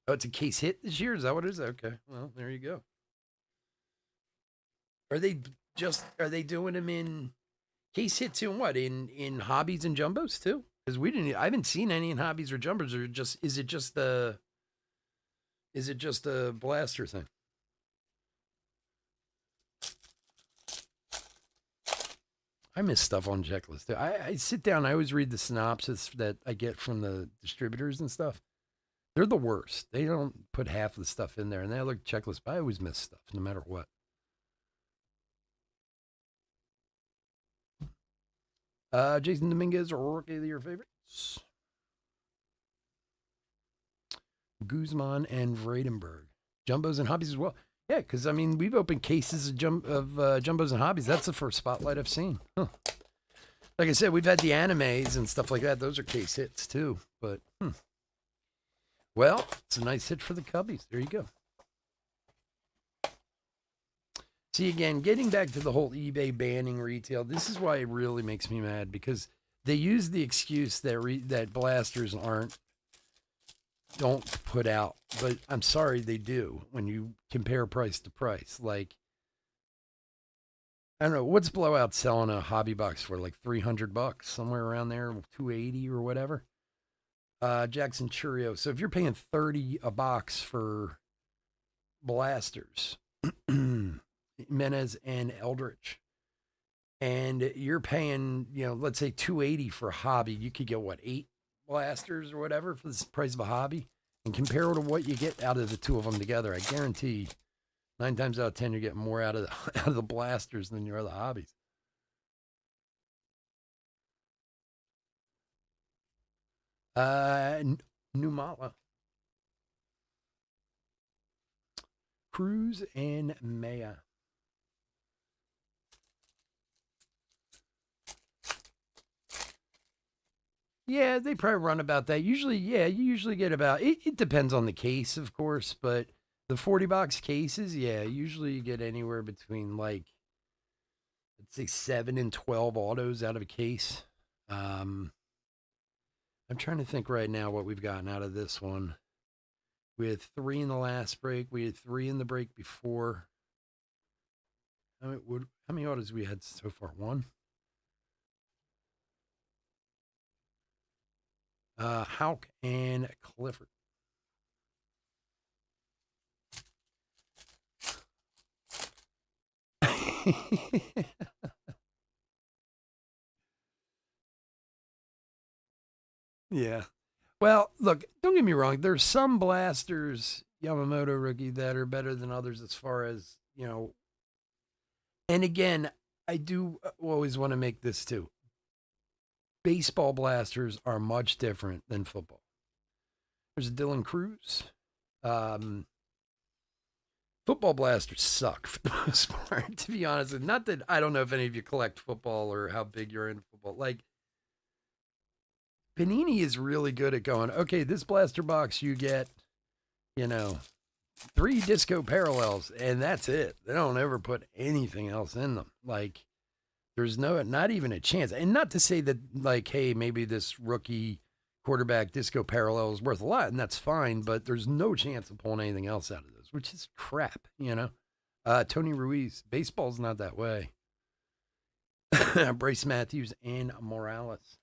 Oh, it's a case hit this year. Is that what it is? Okay, well, there you go. Are they doing them in case hits in what in hobbies and jumbos too? Because I haven't seen any in hobbies or jumbos. Or is it just the blaster thing? I miss stuff on checklist. I sit down. I always read the synopsis that I get from the distributors and stuff. They're the worst. They don't put half of the stuff in there, and they look at checklist. But I always miss stuff, no matter what. Jason Dominguez, rookie of the year favorites. Guzman and Vradenberg. Jumbos and hobbies as well. Yeah, because, I mean, we've opened cases of jumbos and hobbies. That's the first Spotlight I've seen. Huh. Like I said, we've had the animes and stuff like that. Those are case hits, too. But, well, it's a nice hit for the Cubbies. There you go. See, again, getting back to the whole eBay banning retail, this is why it really makes me mad, because they use the excuse that blasters aren't don't put out, but I'm sorry they do when you compare price to price. Like, I don't know, what's Blowout selling a hobby box for? Like $300, somewhere around there, 280 or whatever. Jackson Churio. So if you're paying 30 a box for blasters, Menez and Eldritch, and you're paying, let's say 280 for a hobby, you could get what, 8 blasters or whatever for the price of a hobby, and compare it to what you get out of the two of them together. I guarantee 9 times out of 10 you're getting more out of out of the blasters than you are the hobbies. Numala, Cruz, and Maya. Yeah, they probably run about that. Usually, yeah, you usually get about it depends on the case, of course, but the 40 box cases, yeah, usually you get anywhere between like let's say 7 and 12 autos out of a case. Um I'm trying to think right now what we've gotten out of this one. We had 3 in the last break. We had 3 in the break before. How many autos we had so far? One. Hauk and Clifford. Yeah. Well, look, don't get me wrong. There's some blasters, Yamamoto rookie, that are better than others as far as, and again, I do always want to make this too. Baseball blasters are much different than football. There's Dylan Cruz. Um, Football blasters suck for the most part, to be honest. Not that I don't know if any of you collect football or how big you're into football. Like, Panini is really good at going, okay, this blaster box, you get, you know, 3 disco parallels, and that's it. They don't ever put anything else in them. Like, there's not even a chance. And not to say that, like, hey, maybe this rookie quarterback disco parallel is worth a lot, and that's fine, but there's no chance of pulling anything else out of this, which is crap, Tony Ruiz, baseball's not that way. Bryce Matthews and Morales.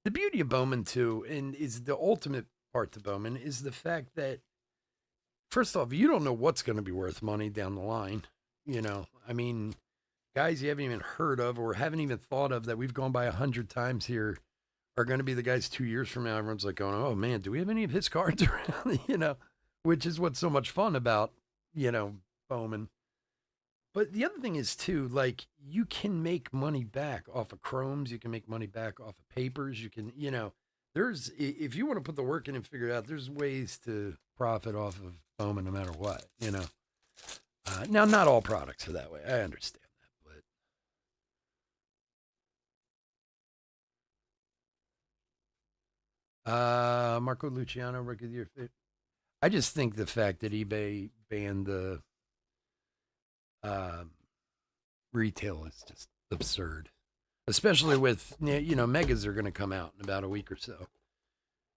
The beauty of Bowman, too, and is the ultimate part to Bowman, is the fact that, first off, you don't know what's going to be worth money down the line. I mean, guys you haven't even heard of or haven't even thought of that we've gone by 100 times here are going to be the guys 2 years from now. Everyone's like going, oh man, do we have any of his cards around? Which is what's so much fun about, Bowman. But the other thing is too, like, you can make money back off of chromes. You can make money back off of papers. You can, there's, if you want to put the work in and figure it out, there's ways to profit off of Bowman no matter what. Now, not all products are that way. I understand that, but Marco Luciano, rookie of the year. I just think the fact that eBay banned the um, retail is just absurd, especially with megas are going to come out in about a week or so,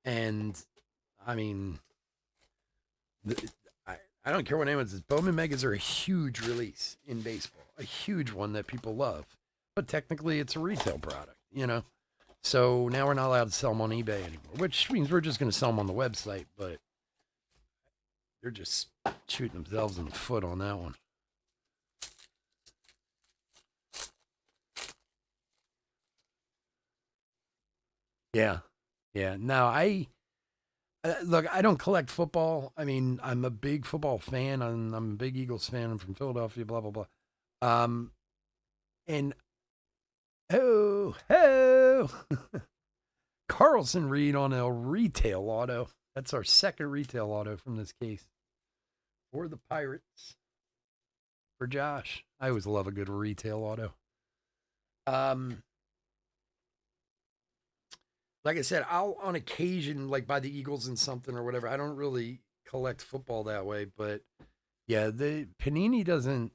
and I mean, I don't care what anyone says. Bowman megas are a huge release in baseball, a huge one that people love, but technically it's a retail product. So now we're not allowed to sell them on eBay anymore, which means we're just going to sell them on the website, but they're just shooting themselves in the foot on that one. Yeah. Yeah. Now, look, I don't collect football. I mean, I'm a big football fan. I'm a big Eagles fan. I'm from Philadelphia, blah, blah, blah. And oh, Carlson Reed on a retail auto. That's our second retail auto from this case. For the Pirates. For Josh. I always love a good retail auto. Like I said, I'll on occasion like buy the Eagles in something or whatever. I don't really collect football that way, but yeah, the Panini doesn't.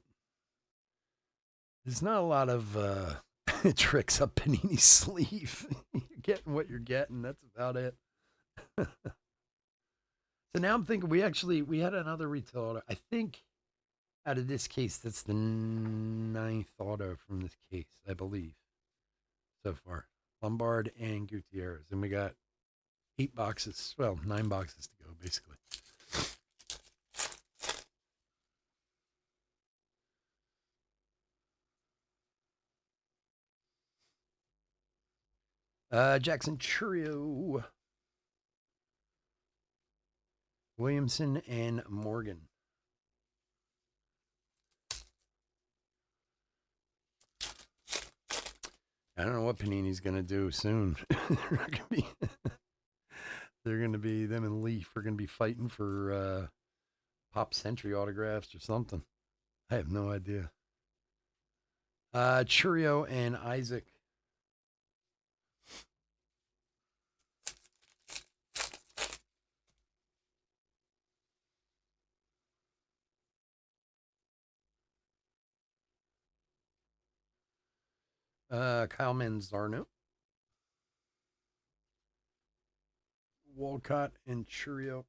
There's not a lot of tricks up Panini's sleeve. You're getting what you're getting. That's about it. So now I'm thinking we had another retail auto. I think out of this case, that's the ninth auto from this case, I believe, so far. Lombard and Gutierrez. And we got 8 boxes, well, 9 boxes to go, basically. Jackson Churio, Williamson, and Morgan. I don't know what Panini's going to do soon. They're going to be, them and Leaf are going to be fighting for Pop Century autographs or something. I have no idea. Churio and Isaac. Kyle Manzarno. Walcott and Churio.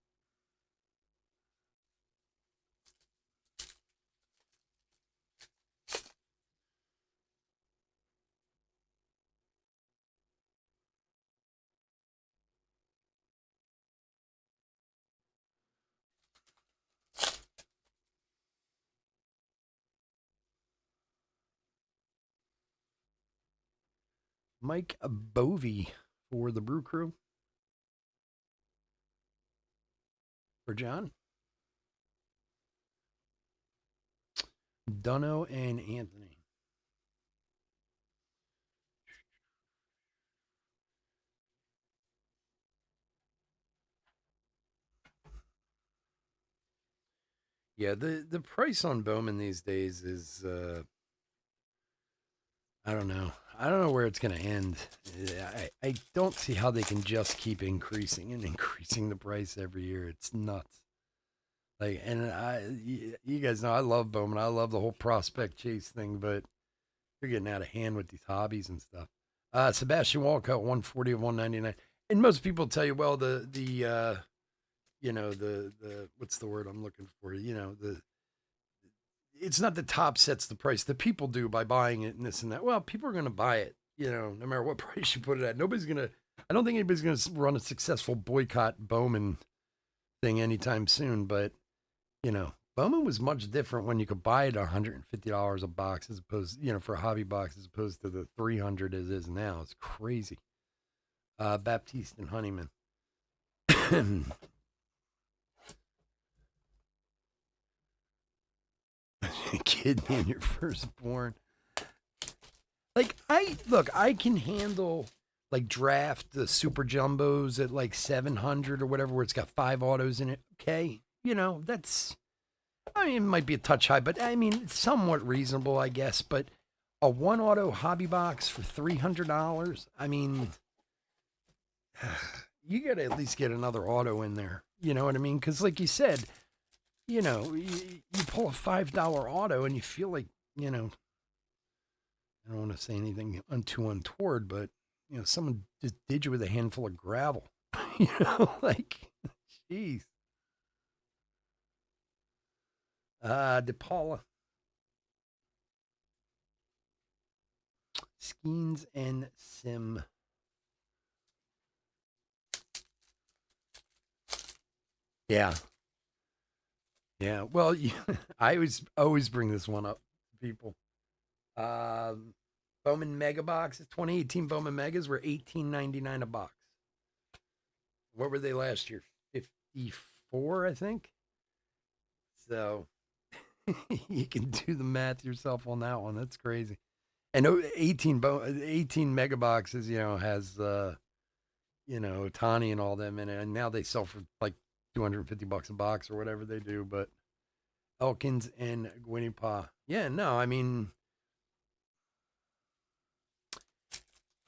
Mike Bovey for the Brew Crew. For John. Dunno and Anthony. Yeah, the price on Bowman these days is I don't know. I don't know where it's going to end. I don't see how they can just keep increasing and increasing the price every year. It's nuts. Like, and you guys know I love Bowman. I love the whole prospect chase thing, but you're getting out of hand with these hobbies and stuff. Sebastian Walcott, 140 of 199. And most people tell you, well, the the what's the word I'm looking for? It's not the top sets the price. The people do by buying it and this and that. Well, people are going to buy it, no matter what price you put it at. Nobody's going to, I don't think anybody's going to run a successful boycott Bowman thing anytime soon. But, Bowman was much different when you could buy it $150 a box as opposed, for a hobby box as opposed to the 300 as it is now. It's crazy. Baptiste and Honeyman. Kidney in your firstborn. Like I can handle like draft the super jumbos at like 700 or whatever, where it's got 5 autos in it. Okay, that's. I mean, it might be a touch high, but I mean, it's somewhat reasonable, I guess. But a 1 auto hobby box for $300. I mean, you got to at least get another auto in there. You know what I mean? Because, like you said, you pull a $5 auto and you feel like, I don't want to say anything too untoward, but, someone just did you with a handful of gravel. Like, jeez. DePaula. Skeens and Sim. Yeah. Yeah. Well, I always bring this one up to people. Bowman Mega Boxes, 2018 Bowman Megas were $18.99 a box. What were they last year? 54, I think. So you can do the math yourself on that one. That's crazy. And 18 mega boxes, has Tani and all them in it, and now they sell for like $250 a box or whatever they do. But Elkins and Gwynnie, yeah, no, I mean,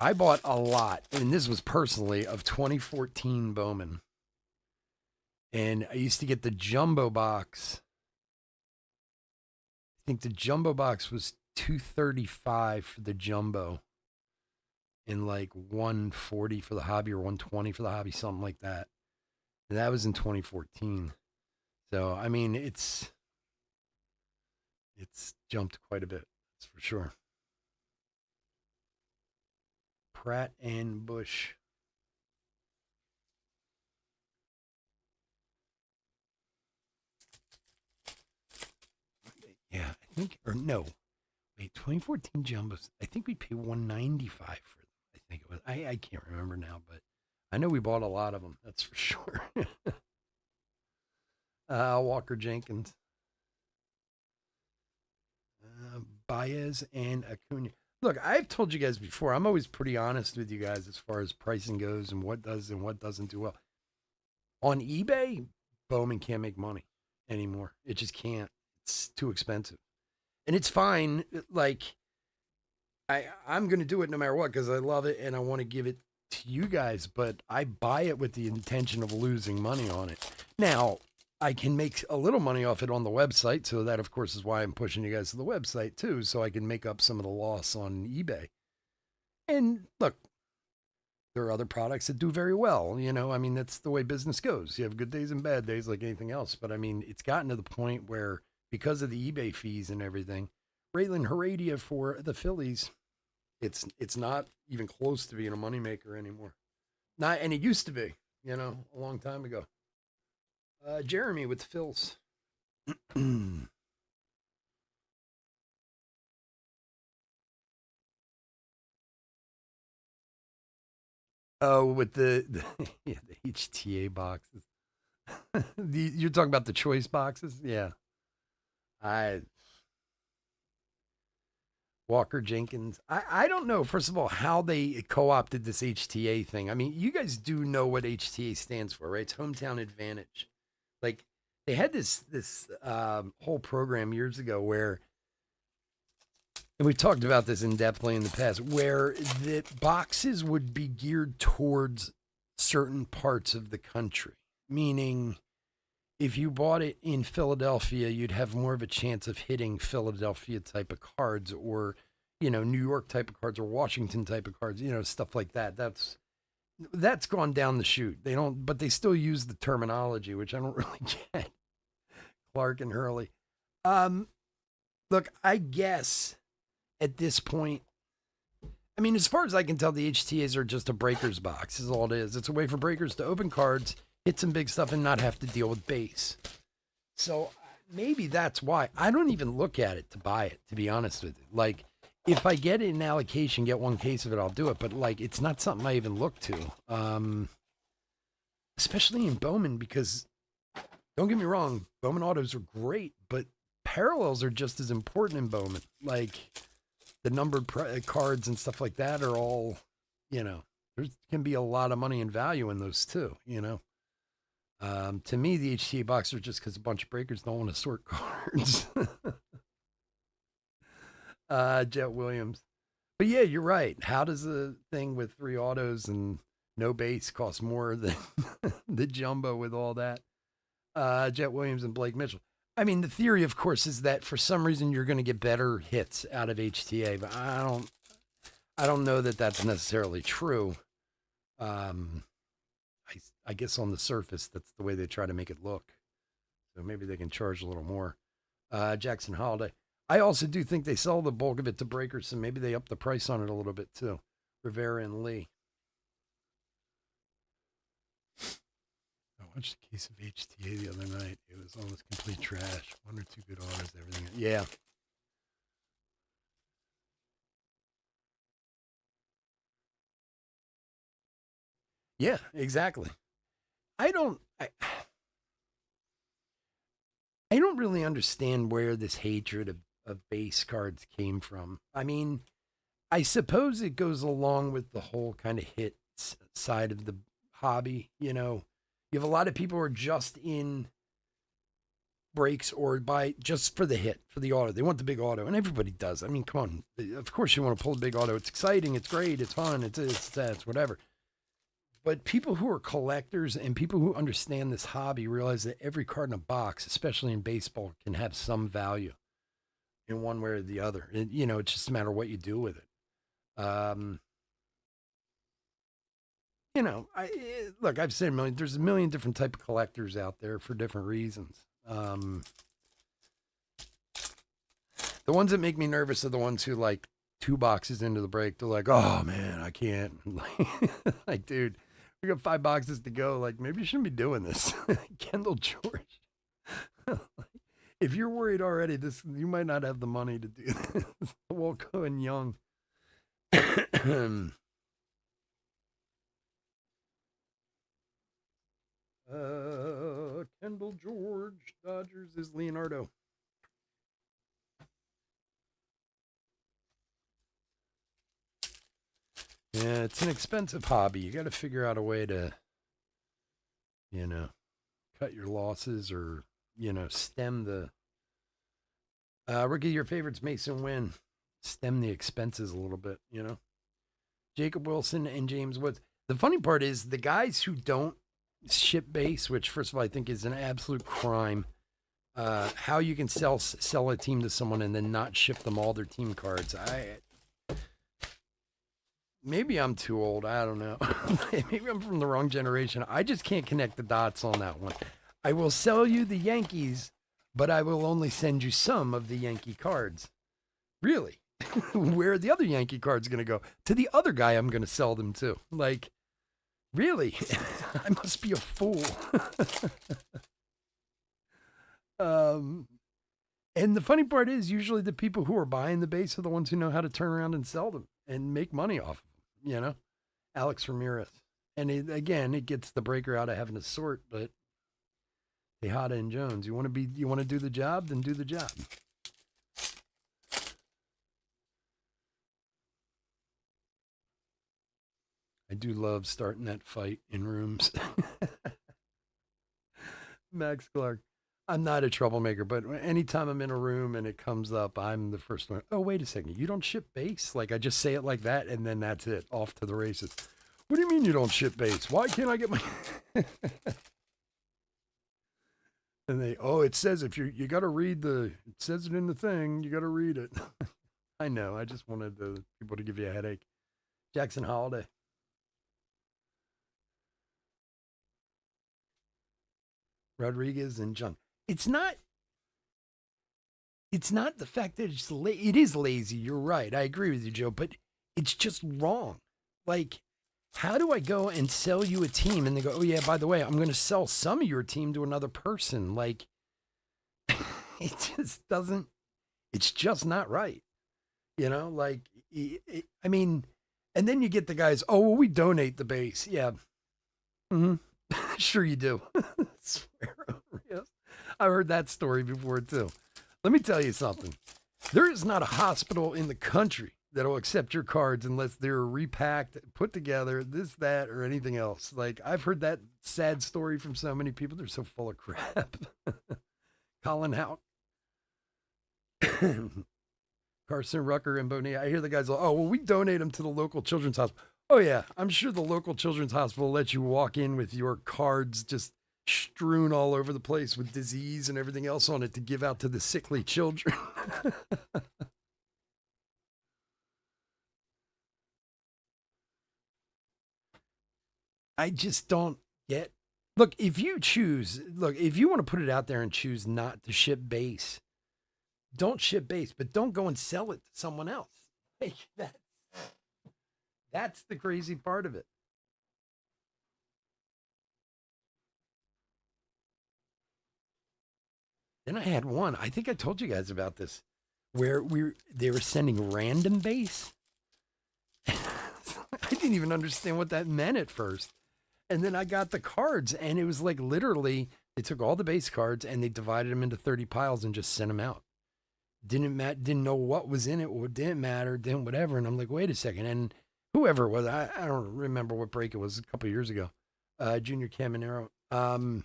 I bought a lot, and this was personally of 2014 Bowman, and I used to get the jumbo box. I think the jumbo box was $235 for the jumbo, in like 140 for the hobby or 120 for the hobby, something like that. And that was in 2014. So I mean, it's jumped quite a bit. That's for sure. Pratt and Bush. Yeah, I think, or no, wait, 2014 jumbos. I think we paid 195 for them. I think it was. I can't remember now, but I know we bought a lot of them. That's for sure. Walker Jenkins, Baez, and Acuna. Look, I've told you guys before. I'm always pretty honest with you guys as far as pricing goes and what does and what doesn't do well. On eBay, Bowman can't make money anymore. It just can't. It's too expensive, and it's fine. Like I'm going to do it no matter what because I love it and I want to give it to you guys. But I buy it with the intention of losing money on it. Now I can make a little money off it on the website, so that of course is why I'm pushing you guys to the website too, so I can make up some of the loss on eBay. And look, there are other products that do very well. I mean, that's the way business goes. You have good days and bad days like anything else. But I mean, it's gotten to the point where because of the eBay fees and everything, Raylan Heredia for the Phillies, it's not even close to being a moneymaker anymore. Not, and it used to be, a long time ago. Jeremy with the Phils. Oh, with yeah, the HTA boxes. You're talking about the choice boxes? Yeah. I Walker Jenkins. I don't know, first of all, how they co opted this HTA thing. I mean, you guys do know what HTA stands for, right? It's hometown advantage. Like they had this whole program years ago where, and we've talked about this in depthly in the past, where the boxes would be geared towards certain parts of the country. Meaning, if you bought it in Philadelphia, you'd have more of a chance of hitting Philadelphia type of cards or, New York type of cards or Washington type of cards, stuff like that. That's gone down the chute. They don't, but they still use the terminology, which I don't really get. Clark and Hurley. Um, Look, I guess at this point, I mean, as far as I can tell, the HTAs are just a breakers box, is all it is. It's a way for breakers to open cards, hit some big stuff, and not have to deal with base. So maybe that's why. I don't even look at it to buy it, to be honest with you. Like, if I get it in allocation, get one case of it, I'll do it. But, like, it's not something I even look to, especially in Bowman, because don't get me wrong, Bowman autos are great, but parallels are just as important in Bowman. Like, the numbered cards and stuff like that are all, there can be a lot of money and value in those too. To me, the HTA box are just because a bunch of breakers don't want to sort cards. Jet Williams. But yeah, you're right. How does a thing with 3 autos and no base cost more than the jumbo with all that? Jet Williams and Blake Mitchell. I mean, the theory, of course, is that for some reason you're going to get better hits out of HTA, but I don't know that that's necessarily true. Um, I guess on the surface, that's the way they try to make it look. So maybe they can charge a little more. Jackson Holiday. I also do think they sell the bulk of it to breakers, so maybe they up the price on it a little bit too. Rivera and Lee. I watched a case of HTA the other night. It was almost complete trash. 1 or 2 good autos, everything. Yeah. Yeah, exactly. I don't I don't really understand where this hatred of base cards came from. I mean, I suppose it goes along with the whole kind of hit side of the hobby. You have a lot of people who are just in breaks or buy just for the hit, for the auto. They want the big auto, and everybody does. I mean, come on. Of course, you want to pull a big auto. It's exciting. It's great. It's fun. It's whatever. But people who are collectors and people who understand this hobby realize that every card in a box, especially in baseball, can have some value in one way or the other. It's just a matter of what you do with it. Um, Look, I've said a million. There's a million different type of collectors out there for different reasons. The ones that make me nervous are the ones who like 2 boxes into the break. They're like, "Oh man, I can't." Like, dude, we got 5 boxes to go. Like, maybe you shouldn't be doing this. Kendall George. If you're worried already, you might not have the money to do this. Walco and Young. Kendall George. Dodgers is Leonardo. Yeah, it's an expensive hobby. You got to figure out a way to, cut your losses or, stem the. Rookie, your favorite's Mason Wynn. Stem the expenses a little bit, Jacob Wilson and James Woods. The funny part is the guys who don't ship base, which first of all I think is an absolute crime. How you can sell a team to someone and then not ship them all their team cards. Maybe I'm too old. I don't know. Maybe I'm from the wrong generation. I just can't connect the dots on that one. I will sell you the Yankees, but I will only send you some of the Yankee cards. Really? Where are the other Yankee cards going to go? To the other guy I'm going to sell them to. Like, really? I must be a fool. And the funny part is usually the people who are buying the base are the ones who know how to turn around and sell them and make money off of them, Alex Ramirez. And it gets the breaker out of having to sort, but Tejada and Jones, you want to do the job, then do the job. I do love starting that fight in rooms. Max Clark. I'm not a troublemaker, but anytime I'm in a room and it comes up, I'm the first one. Oh, wait a second. You don't ship base? Like, I just say it like that, and then that's it. Off to the races. What do you mean you don't ship base? Why can't I get my... And it says if you got to read it says it in the thing, you got to read it. I know. I just wanted the people to give you a headache. Jackson Holiday. Rodriguez and John. It's not the fact that it is lazy. You're right. I agree with you, Joe, but it's just wrong. Like, how do I go and sell you a team and they go, oh yeah, by the way, I'm going to sell some of your team to another person? Like, it just doesn't, it's just not right. Like, I mean, and then you get the guys, oh, well, we donate the base. Yeah. Mm-hmm. Sure you do. Swear. Yes. I've heard that story before too. Let me tell you something. There is not a hospital in the country that'll accept your cards unless they're repacked, put together, this, that, or anything else. Like, I've heard that sad story from so many people. They're so full of crap. Colin Houck. Carson Rucker and Bonilla. I hear the guys, oh, well, we donate them to the local children's hospital. Oh, yeah. I'm sure the local children's hospital lets you walk in with your cards just strewn all over the place with disease and everything else on it to give out to the sickly children. I just don't get. Look, if you want to put it out there and choose not to ship base, don't ship base, but don't go and sell it to someone else. Like, that's the crazy part of it. Then I had one. I think I told you guys about this, where they were sending random base. I didn't even understand what that meant at first. And then I got the cards, and it was like literally they took all the base cards and they divided them into 30 piles and just sent them out. Didn't know what was in it, what didn't matter, didn't whatever. And I'm like, wait a second. And whoever it was, I don't remember what break it was a couple of years ago. Junior Caminero. I'm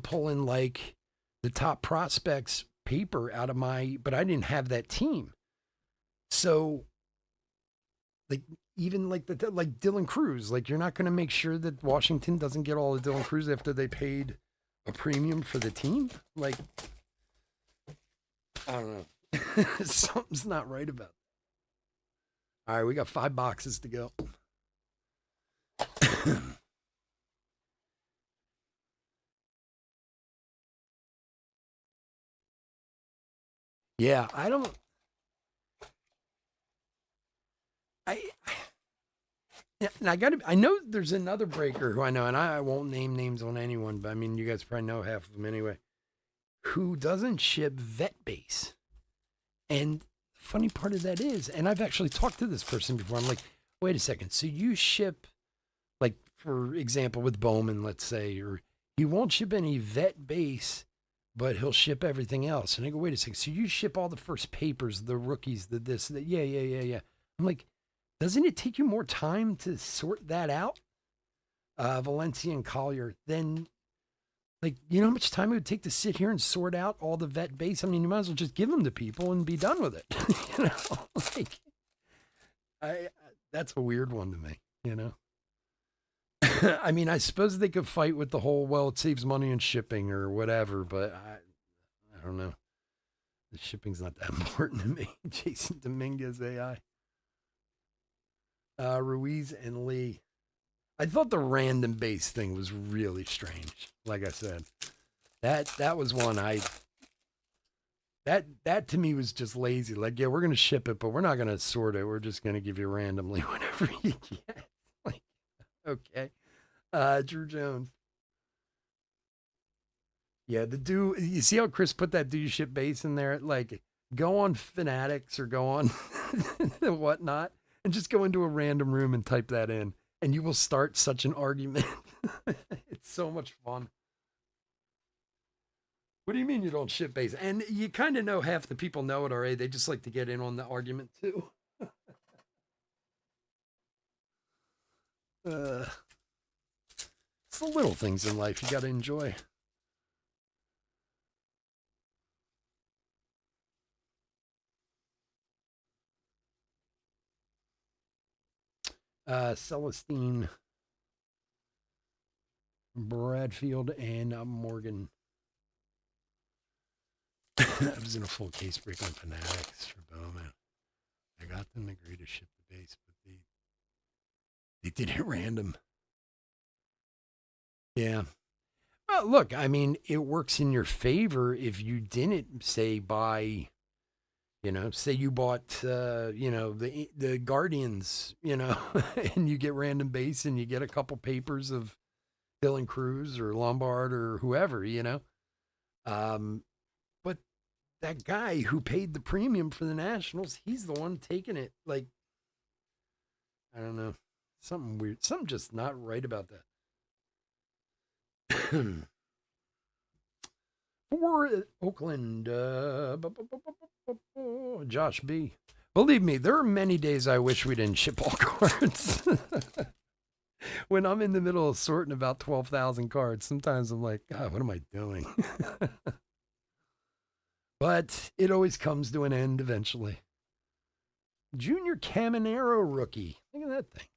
pulling like the top prospects paper out of but I didn't have that team. So like even like like Dylan Cruz, like you're not going to make sure that Washington doesn't get all the Dylan Cruz after they paid a premium for the team. Like, I don't know. Something's not right about it. All right, we got 5 boxes to go. Yeah, I don't. I Yeah, and I got to. I know there's another breaker who I know, and I won't name names on anyone, but I mean, you guys probably know half of them anyway. Who doesn't ship vet base? And the funny part of that is, and I've actually talked to this person before. I'm like, wait a second. So you ship, like, for example, with Bowman, let's say, or he won't ship any vet base, but he'll ship everything else. And I go, wait a second. So you ship all the first papers, the rookies, the this, the yeah, yeah, yeah, yeah. I'm like, doesn't it take you more time to sort that out, Valencia and Collier, than like, you know how much time it would take to sit here and sort out all the vet base? I mean, you might as well just give them to people and be done with it. you know, like I that's a weird one to me. You know, I mean, I suppose they could fight with the whole well, it saves money in shipping or whatever, but I don't know. The shipping's not that important to me. Jason Dominguez AI, Ruiz and Lee. I thought the random base thing was really strange. Like I said, that was one I that to me was just lazy. Like, yeah, we're gonna ship it, but we're not gonna sort it. We're just gonna give you randomly whatever you get. Like, okay, Drew Jones. Yeah, the do you see how Chris put that do you ship base in there? Like, go on Fanatics or go on whatnot, and just go into a random room and type that in, and you will start such an argument. It's so much fun. What do you mean you don't ship base? And you kind of know half the people know it already. They just like to get in on the argument too. Uh, it's the little things in life you got to enjoy. Celestine, Bradfield, and Morgan. I was in a full case break on Fanatics for Bowman. I got them to agree to ship the base, but they did it random. Yeah. Well, look, I mean, it works in your favor if you didn't say buy, say you bought, the Guardians, and you get random base and you get a couple papers of Dylan Cruz or Lombard or whoever, Um, but that guy who paid the premium for the Nationals, he's the one taking it. Like, I don't know, something weird, something just not right about that. For Oakland, Josh B. Believe me, there are many days I wish we didn't ship all cards. When I'm in the middle of sorting about 12,000 cards, sometimes I'm like, God, what am I doing? But it always comes to an end eventually. Junior Caminero rookie. Look at that thing.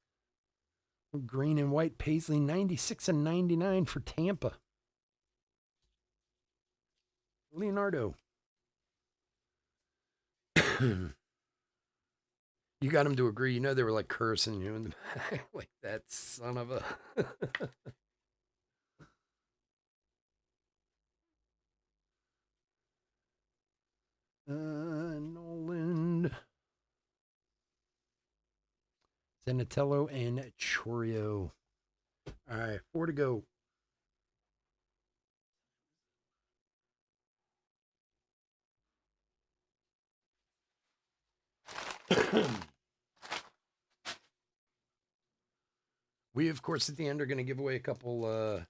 Green and white Paisley, 96 and 99 for Tampa. Leonardo. You got him to agree. You know they were like cursing you in the back, like that son of a. Nolan, Zenatello, and Chorio. All right, 4 to go. We, of course, at the end are going to give away a couple of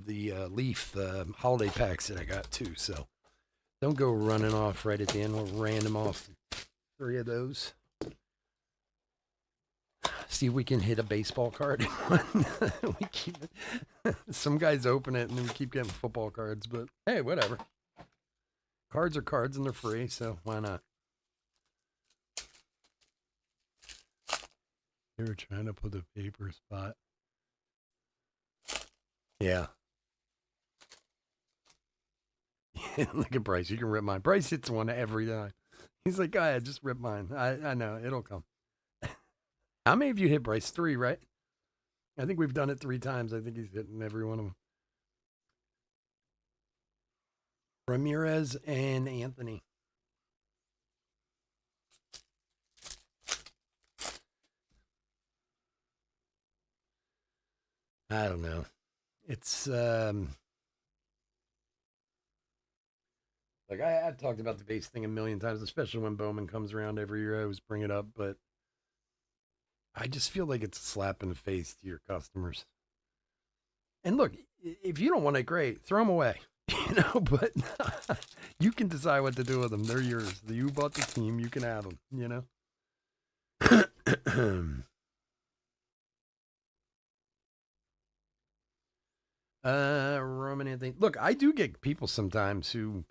the Leaf holiday packs that I got too. So don't go running off right at the end. We'll random off 3 of those. See if we can hit a baseball card. We keep some guys open it and then we keep getting football cards. But hey, whatever. Cards are cards and they're free, so why not? They were trying to put a paper spot. Yeah. Look at Bryce. You can rip mine. Bryce hits one every time. He's like, go ahead, just rip mine. I know. It'll come. How many of you hit Bryce? 3, right? I think we've done it 3 times. I think he's hitting every one of them. Ramirez and Anthony. I don't know. It's like I've talked about the base thing a million times, especially when Bowman comes around every year. I always bring it up, but I just feel like it's a slap in the face to your customers. And look, if you don't want it, great, throw them away. But you can decide what to do with them. They're yours. You bought the team. You can have them. Roman Anthony. Look, I do get people sometimes who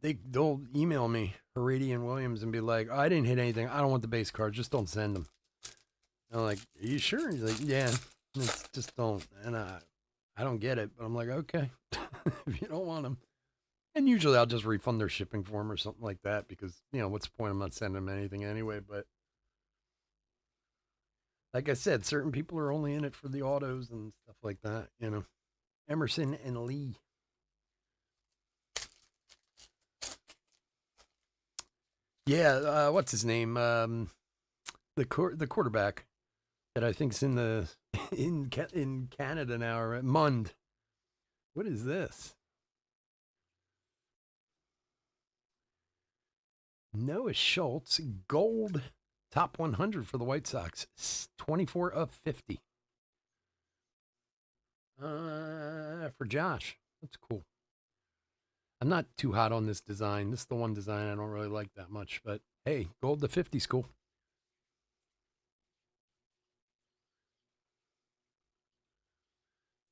they'll email me, Harady and Williams, and be like, oh, I didn't hit anything. I don't want the base cards. Just don't send them. I'm like, are you sure? He's like, yeah. It's just don't. And I don't get it, but I'm like, okay, if you don't want them. And usually I'll just refund their shipping for them or something like that because, what's the point? I'm not sending them anything anyway. But like I said, certain people are only in it for the autos and stuff like that. Emerson and Lee. Yeah, what's his name? The quarterback that I think's in Canada now, right? Mund. What is this? Noah Schultz, gold, top 100 for the White Sox, 24 of 50. For Josh, that's cool. I'm not too hot on this design. This is the one design I don't really like that much, but hey, gold to 50 is cool.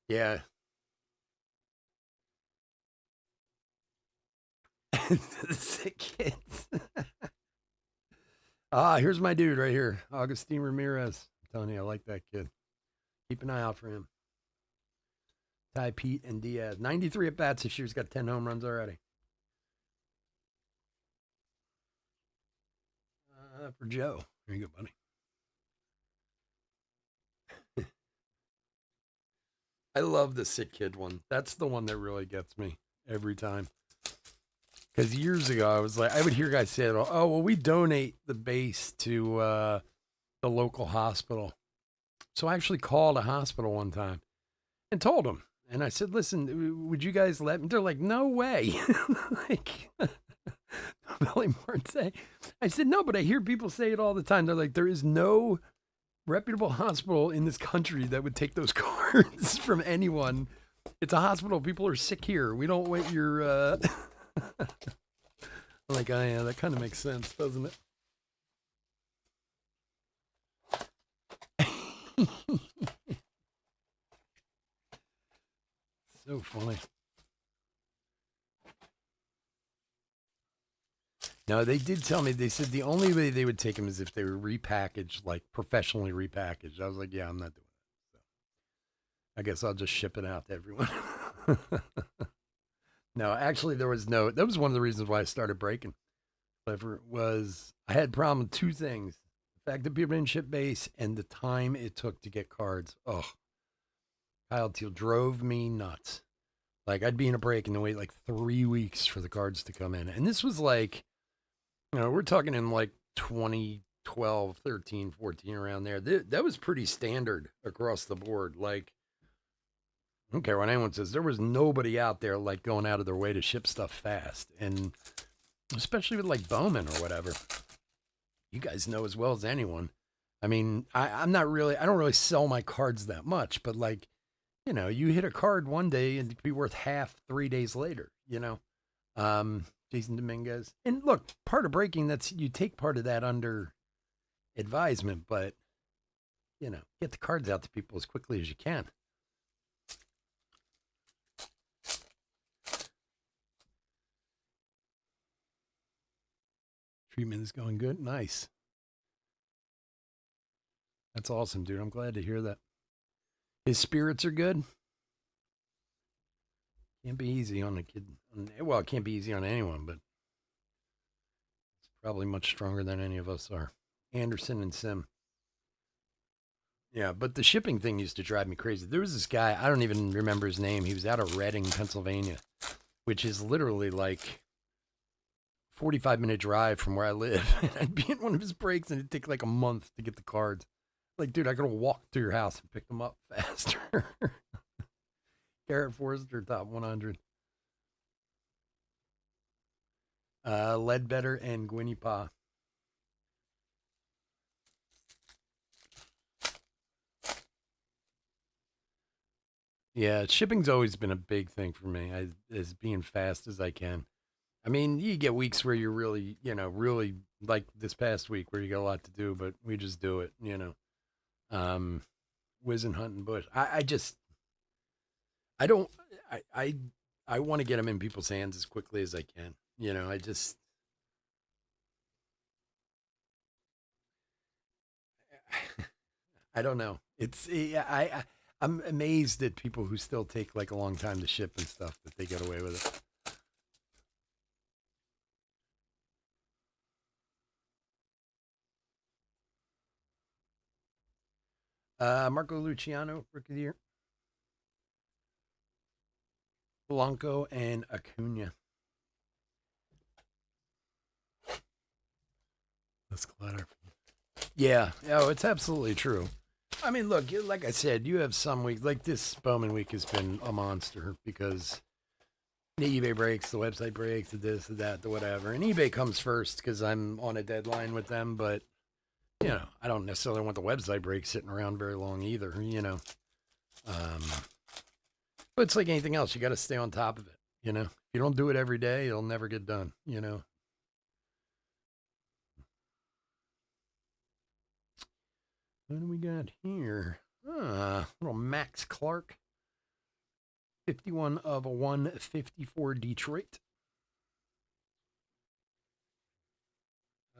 Yeah. Sick kids. Here's my dude right here, Augustine Ramirez. I'm telling you, I like that kid. Keep an eye out for him. Ty, Pete, and Diaz. 93 at bats this year. He's got 10 home runs already. For Joe. There you go, buddy. I love the sick kid one. That's the one that really gets me every time. Because years ago, I was like, I would hear guys say, oh, well, we donate the base to the local hospital. So I actually called a hospital one time and told them. And I said, listen, would you guys let me? They're like, no way. Like, Billy Marte. I said, no, but I hear people say it all the time. They're like, there is no reputable hospital in this country that would take those cards from anyone. It's a hospital. People are sick here. We don't want your. Like, oh, yeah, that kind of makes sense, doesn't it? So funny. No, they did tell me, they said the only way they would take them is if they were repackaged, like professionally repackaged. I was like, yeah, I'm not doing that. So I guess I'll just ship it out to everyone. No, actually, that was one of the reasons why I started breaking. Clever was I had problem with 2 things. The fact that people didn't ship base and the time it took to get cards. Oh, Kyle Teal drove me nuts. Like I'd be in a break and then wait like 3 weeks for the cards to come in. And this was like, we're talking in like 2012, 13, 14 around there. That was pretty standard across the board. Like, I don't care what anyone says. There was nobody out there like going out of their way to ship stuff fast. And especially with like Bowman or whatever. You guys know as well as anyone. I mean, I don't really sell my cards that much, but like, you hit a card one day and it'd be worth half 3 days later. Jason Dominguez. And look, part of breaking, that's you take part of that under advisement, but get the cards out to people as quickly as you can. Treatment is going good. Nice. That's awesome, dude. I'm glad to hear that. His spirits are good. Can't be easy on a kid. Well, it can't be easy on anyone, but it's probably much stronger than any of us are. Anderson and Sim. Yeah, but the shipping thing used to drive me crazy. There was this guy, I don't even remember his name. He was out of Reading, Pennsylvania, which is literally like 45-minute drive from where I live. And I'd be in one of his breaks and it'd take like a month to get the cards. Like, dude, I could have walked to your house and picked them up faster. Garrett Forrester, top 100. Ledbetter and Gwynny Pa. Yeah, shipping's always been a big thing for me. As being fast as I can. I mean, you get weeks where you're really, really like this past week where you got a lot to do, but we just do it. Um, whizzing, hunting bush. I just, I don't, I want to get them in people's hands as quickly as I can. I just, I don't know. It's, yeah, I'm amazed at people who still take like a long time to ship and stuff that they get away with it. Marco Luciano, rookie of the year. Blanco and Acuna. This clutter. Yeah. Oh, it's absolutely true. I mean, look, like I said, you have some weeks, like this Bowman week has been a monster because the eBay breaks, the website breaks, the this, the that, the whatever. And eBay comes first because I'm on a deadline with them, but, I don't necessarily want the website break sitting around very long either. Um, but it's like anything else, you got to stay on top of it. If you don't do it every day, it'll never get done. What do we got here? Little Max Clark, 51 of 154 Detroit.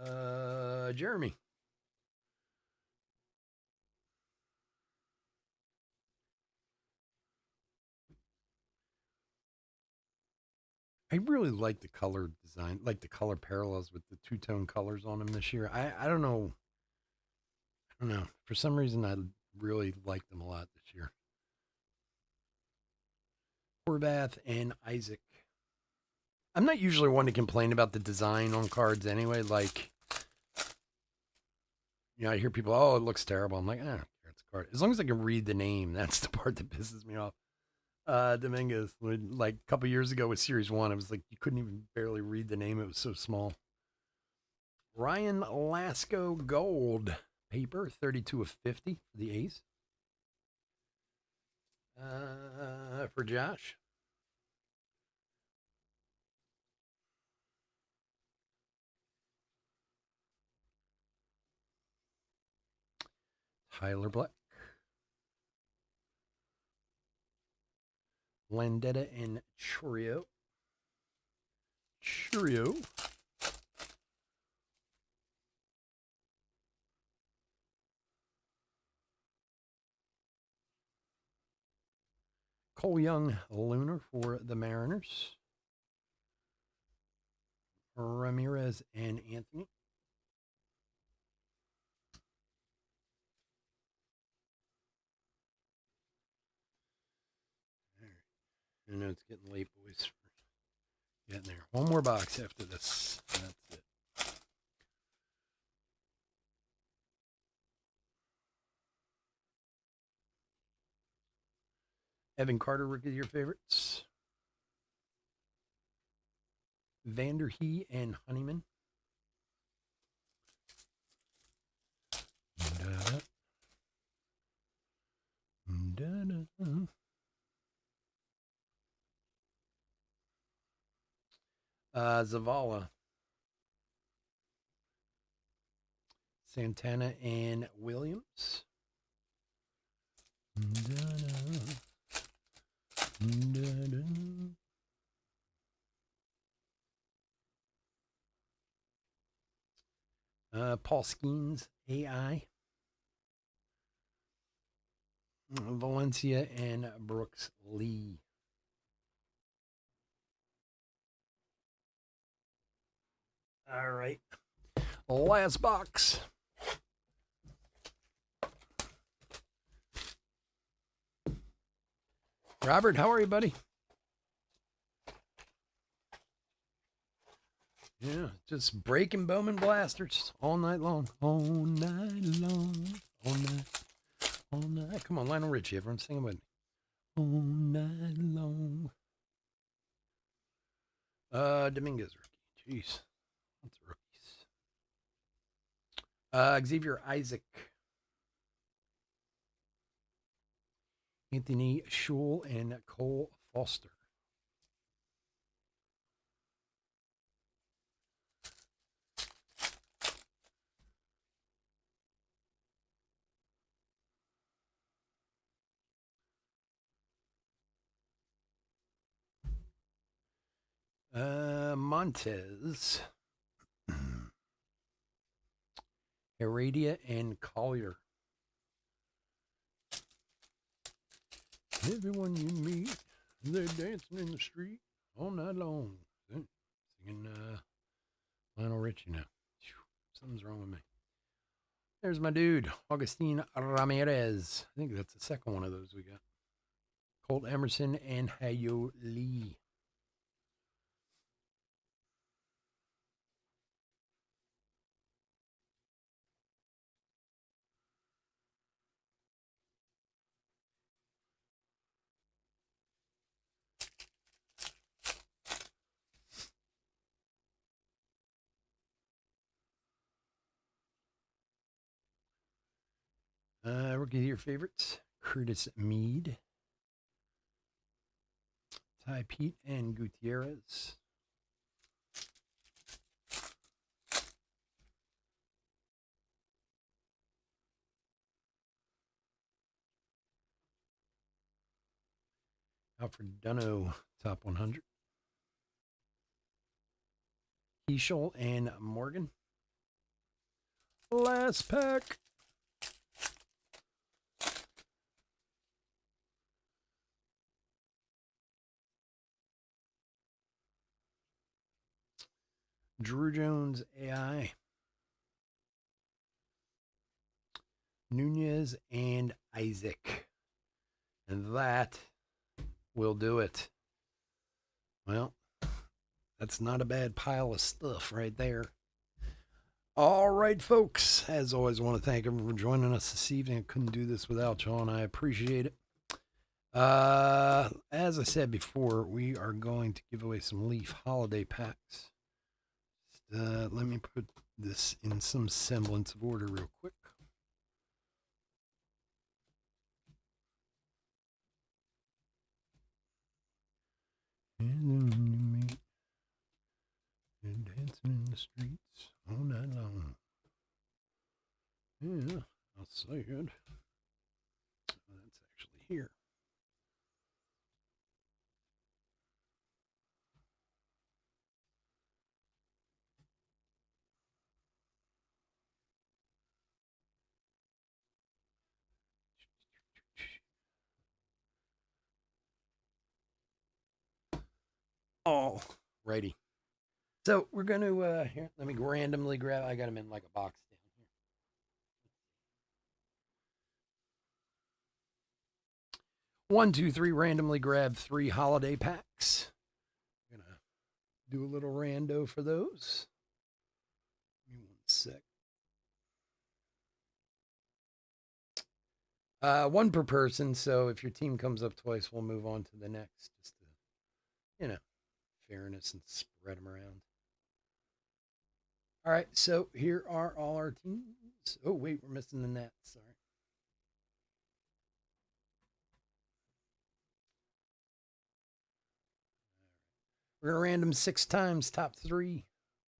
Jeremy. I really like the color design, like the color parallels with the two-tone colors on them this year. I don't know. I don't know. For some reason, I really liked them a lot this year. Horvath and Isaac. I'm not usually one to complain about the design on cards anyway. Like, I hear people, oh, it looks terrible. I'm like, I don't care. It's a card. As long as I can read the name, that's the part that pisses me off. Dominguez, like a couple years ago with Series 1, it was like you couldn't even barely read the name. It was so small. Ryan Lasco Gold paper, 32 of 50 for the A's. For Josh. Tyler Black. Landetta and Churio. Cole Young, Lunar for the Mariners. Ramirez and Anthony. I know it's getting late, boys. Getting there. One more box after this. That's it. Evan Carter, rookie of your favorites. Vanderhee and Honeyman. Zavala. Santana and Williams. Paul Skeens, AI. Valencia and Brooks Lee. All right. Last box. Robert, how are you, buddy? Yeah, just breaking Bowman blasters all night long. All night long. All night. All night. Come on, Lionel Richie. Everyone sing with me. All night long. Dominguez rookie. Jeez. That's rookies. Xavier Isaac. Anthony Schul and Cole Foster. Montez. Heredia and Collier. Everyone you meet, they're dancing in the street all night long. Singing Lionel Richie now. Something's wrong with me. There's my dude, Augustine Ramirez. I think that's the second one of those we got. Colt Emerson and Hayo Lee. Rookie of your favorites, Curtis Mead, Ty Pete, and Gutierrez. Alfred Dunno, top 100. Keishel and Morgan. Last pack. Drew Jones, AI. Nunez and Isaac. And that will do it. Well, that's not a bad pile of stuff right there. All right, folks. As always, I want to thank everyone for joining us this evening. I couldn't do this without y'all, and I appreciate it. As I said before, we are going to give away some Leaf holiday packs. Let me put this in some semblance of order real quick. And then you meet and dancing in the streets all night long. Yeah, I'll say it. That's actually here. All righty. So we're going to, here, let me randomly grab, I got them in like a box down here. 1, 2, 3, randomly grab 3 holiday packs. I'm going to do a little rando for those. Give me 1 sec. 1 per person, so if your team comes up twice, we'll move on to the next, just to, fairness and spread them around. All right, so here are all our teams. Oh, wait, we're missing the net. Sorry. We're going to random 6 times, top 3.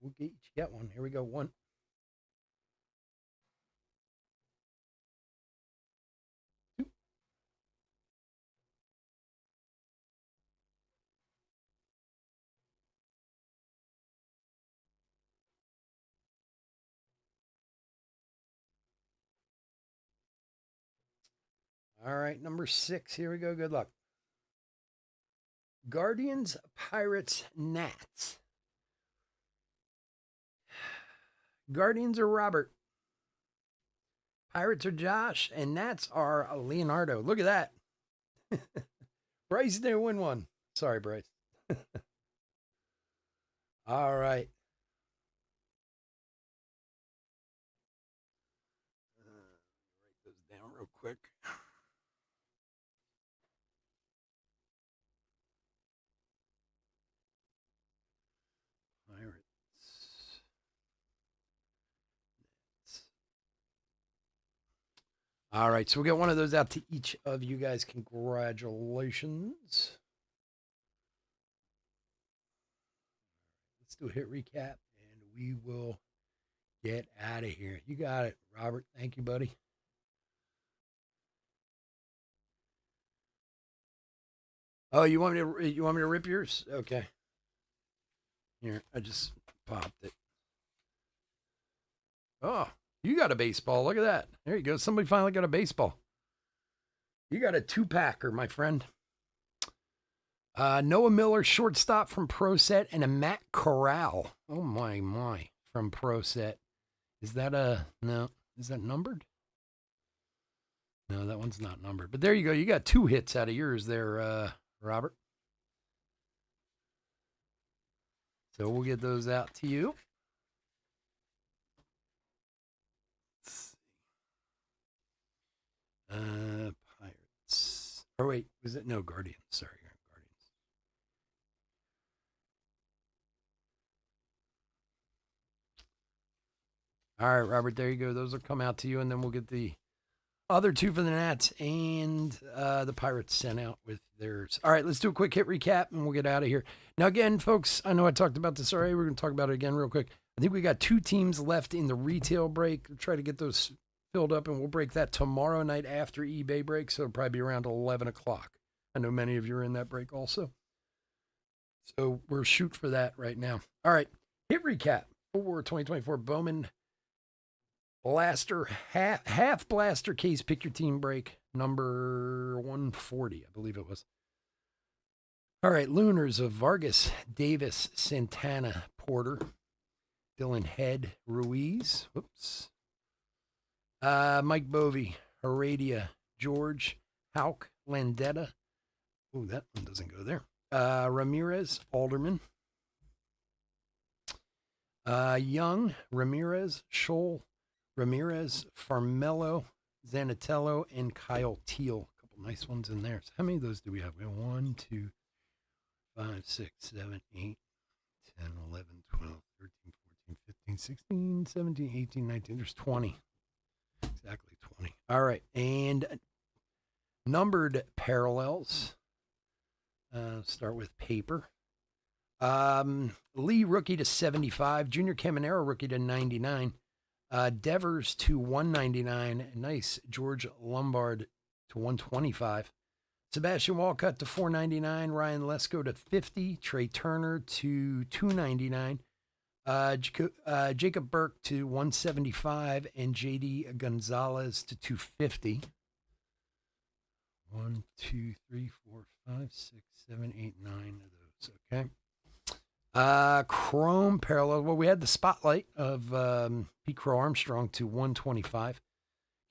We'll get one. Here we go. 1. 2. All right, number 6. Here we go. Good luck. Guardians, Pirates, Nats. Guardians are Robert. Pirates are Josh. And Nats are Leonardo. Look at that. Bryce didn't win one. Sorry, Bryce. All right. Write those down real quick. Pirates. All right, so we'll get one of those out to each of you guys. Congratulations. Let's do a hit recap, and we will get out of here. You got it, Robert. Thank you, buddy. Oh, you want me to rip yours? Okay. Here, I just popped it. Oh, you got a baseball. Look at that. There you go. Somebody finally got a baseball. You got a 2-packer, my friend. Noah Miller, shortstop from Pro Set, and a Matt Corral. Oh, my, from Pro Set. Is that no? Is that numbered? No, that one's not numbered. But there you go. You got 2 hits out of yours there, Robert. So we'll get those out to you. Pirates. Oh, wait. Was it? No, Guardians. Sorry, Guardians. All right, Robert, there you go. Those will come out to you, and then we'll get the other 2 for the Nats and the Pirates sent out with theirs. All right, let's do a quick hit recap, and we'll get out of here. Now, again, folks, I know I talked about this already. We're going to talk about it again real quick. I think we got 2 teams left in the retail break. We'll try to get those filled up, and we'll break that tomorrow night after eBay break, so it'll probably be around 11 o'clock. I know many of you are in that break also. So we're shoot for that right now. All right, hit recap for 2024 Bowman Blaster, half blaster case, pick your team break, number 140, I believe it was. All right, Lunars of Vargas, Davis, Santana, Porter, Dylan Head, Ruiz, whoops. Mike Bovey, Heredia, George, Houck, Landetta. Oh, that one doesn't go there. Ramirez, Alderman. Young, Ramirez, Scholl, Ramirez, Farmello, Zanatello, and Kyle Teal. A couple nice ones in there. So how many of those do we have? We have 1, 2, 5, 6, 7, 8, 10, 11, 12, 13, 14, 15, 16, 17, 18, 19. There's 20. Exactly 20. All right. And numbered parallels. Start with paper. Lee, rookie to 75. Junior Caminero, rookie to 99. Devers to 199. Nice. George Lombard to 125. Sebastian Walcott to 499. Ryan Lesko to 50. Trey Turner to 299. Jacob Burke to 175. And JD Gonzalez to 250. 1, 2, 3, 4, 5, 6, 7, 8, 9 of those. Okay. Chrome parallel. Well, we had the spotlight of Pete Crow Armstrong to 125.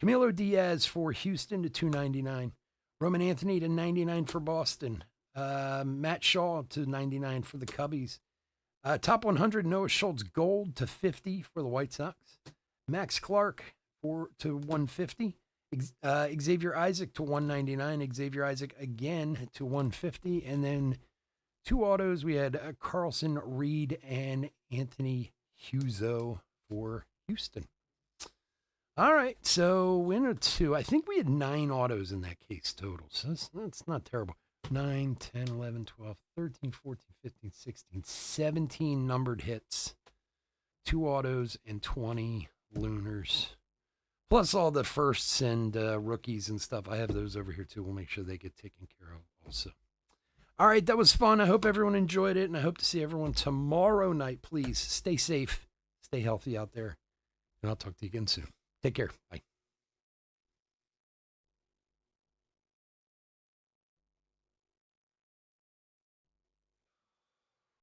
Camilo Diaz for Houston to 299. Roman Anthony to 99 for Boston. Matt Shaw to 99 for the Cubbies. Top 100, Noah Schultz gold to 50 for the White Sox. Max Clark to 150. Xavier Isaac to 199. Xavier Isaac again to 150. And then 2 autos. We had Carlson Reed and Anthony Huzo for Houston. All right. So winner 2. I think we had 9 autos in that case total. So that's not terrible. 9, 10, 11, 12, 13, 14, 15, 16, 17 numbered hits. 2 autos and 20 Lunars. Plus all the firsts and rookies and stuff. I have those over here too. We'll make sure they get taken care of also. All right, that was fun. I hope everyone enjoyed it, and I hope to see everyone tomorrow night. Please stay safe, stay healthy out there, and I'll talk to you again soon. Take care. Bye.